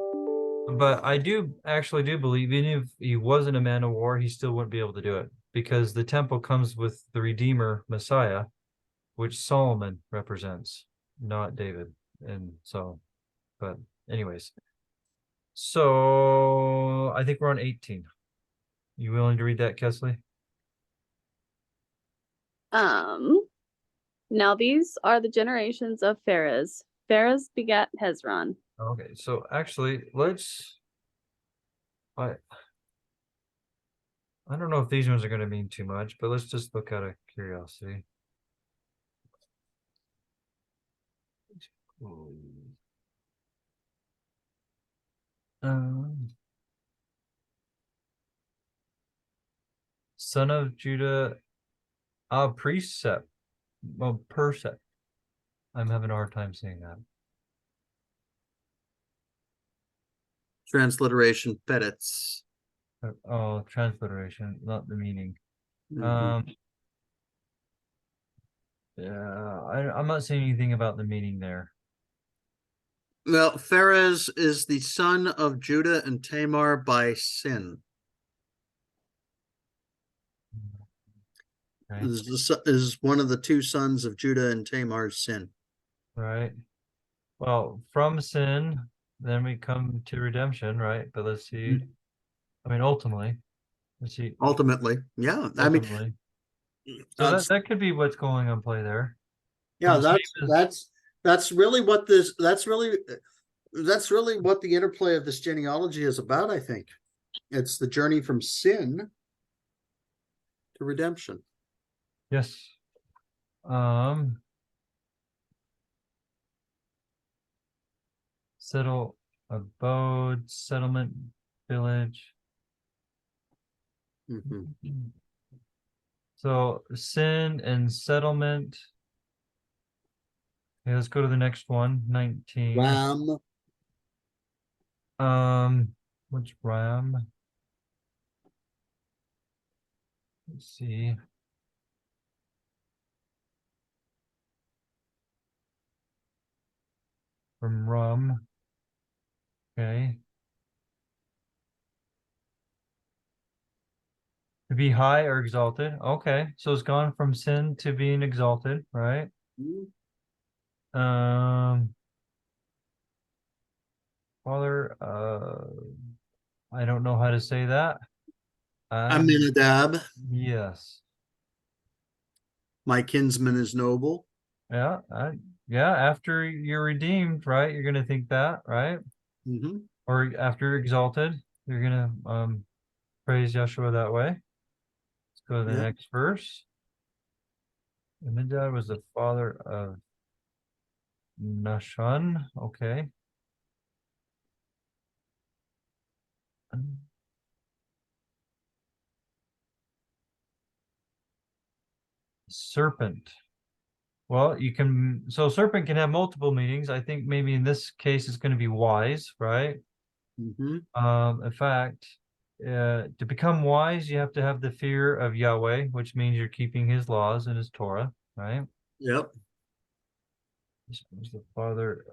but I do actually do believe even if he wasn't a man of war, he still wouldn't be able to do it because the temple comes with the Redeemer Messiah, which Solomon represents, not David. And so, but anyways, so I think we're on 18. You willing to read that, Kesley? Now these are the generations of Pharez. Pharez begat Hezron. Okay, so actually, I don't know if these ones are going to mean too much, but let's just look out of curiosity. Um, son of Judah, precept, well, percept. I'm having a hard time saying that. Transliteration Petits. Oh, transliteration, not the meaning. Mhm. Yeah, I'm not saying anything about the meaning there. Well, Pharez is the son of Judah and Tamar by sin. Okay, Is one of the two sons of Judah and Tamar's sin. right. Well, from sin, then we come to redemption, right? But let's see. I mean, ultimately, let's see. Ultimately, yeah. I mean, Ultimately, so that could be what's going on play there. yeah, His name is that's really what this that's really what the interplay of this genealogy is about, I think. It's the journey from sin to redemption. yes. Settle, abode, settlement, village. Mhm. So sin and settlement. Okay, let's go to the next one, 19. Ram, What's Ram? Let's see. From rum. Okay. To be high or exalted. Okay. So it's gone from sin to being exalted, right? Father, I don't know how to say that. Aminadab, Yes. my kinsman is noble. Yeah. Yeah. After you're redeemed, right? You're gonna think that, right? Mhm. Or after you're exalted, you're gonna praise Yeshua that way. Let's go to the Yeah. next verse. Amminadab was the father of Nahshon. Okay. Serpent. Well, so serpent can have multiple meanings. I think maybe in this case it's going to be wise, right? Mhm. In fact, to become wise, you have to have the fear of Yahweh, which means you're keeping his laws and his Torah, right? Yep. This was the father.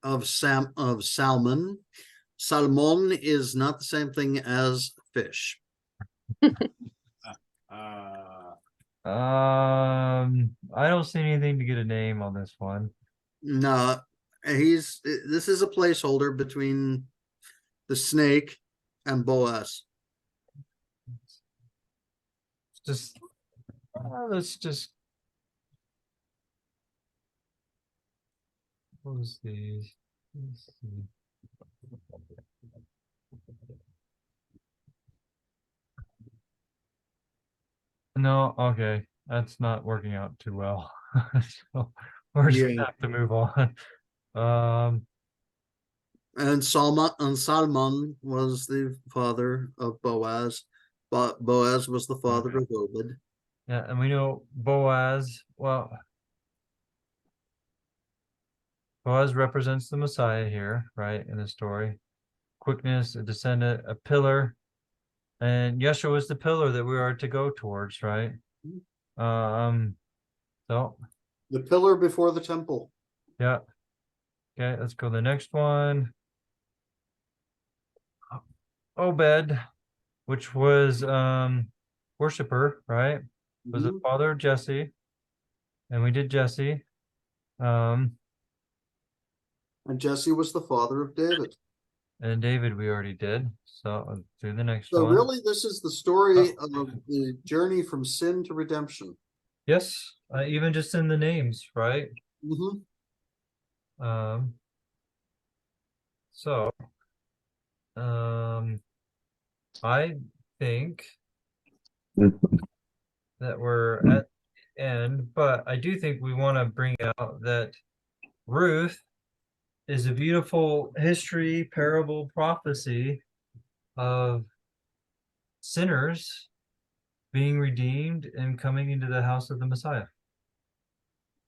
Of salmon. Salmon is not the same thing as fish. I don't see anything to get a name on this one. No, this is a placeholder between the snake and Boaz. Just let's just close these. Let's see. No, okay, that's not working out too well. So we're just gonna Yeah. have to move on. And Salmon was the father of Boaz. But Boaz was the father of Obed. Yeah, and we know Boaz, well, Boaz represents the Messiah here, right, in the story. Quickness, a descendant, a pillar, and Yeshua is the pillar that we are to go towards, right? So The pillar before the temple. yeah. Okay, let's go to the next one. Obed, which was worshiper, right? Was the Mhm. father of Jesse. And we did Jesse. And Jesse was the father of David. And David we already did. So let's do the next So one. really, this is the story of the journey from sin to redemption. Yes, even just in the names, right? Mm-hmm. So I think that we're at the end, but I do think we want to bring out that Ruth is a beautiful history, parable, prophecy of sinners being redeemed and coming into the house of the Messiah.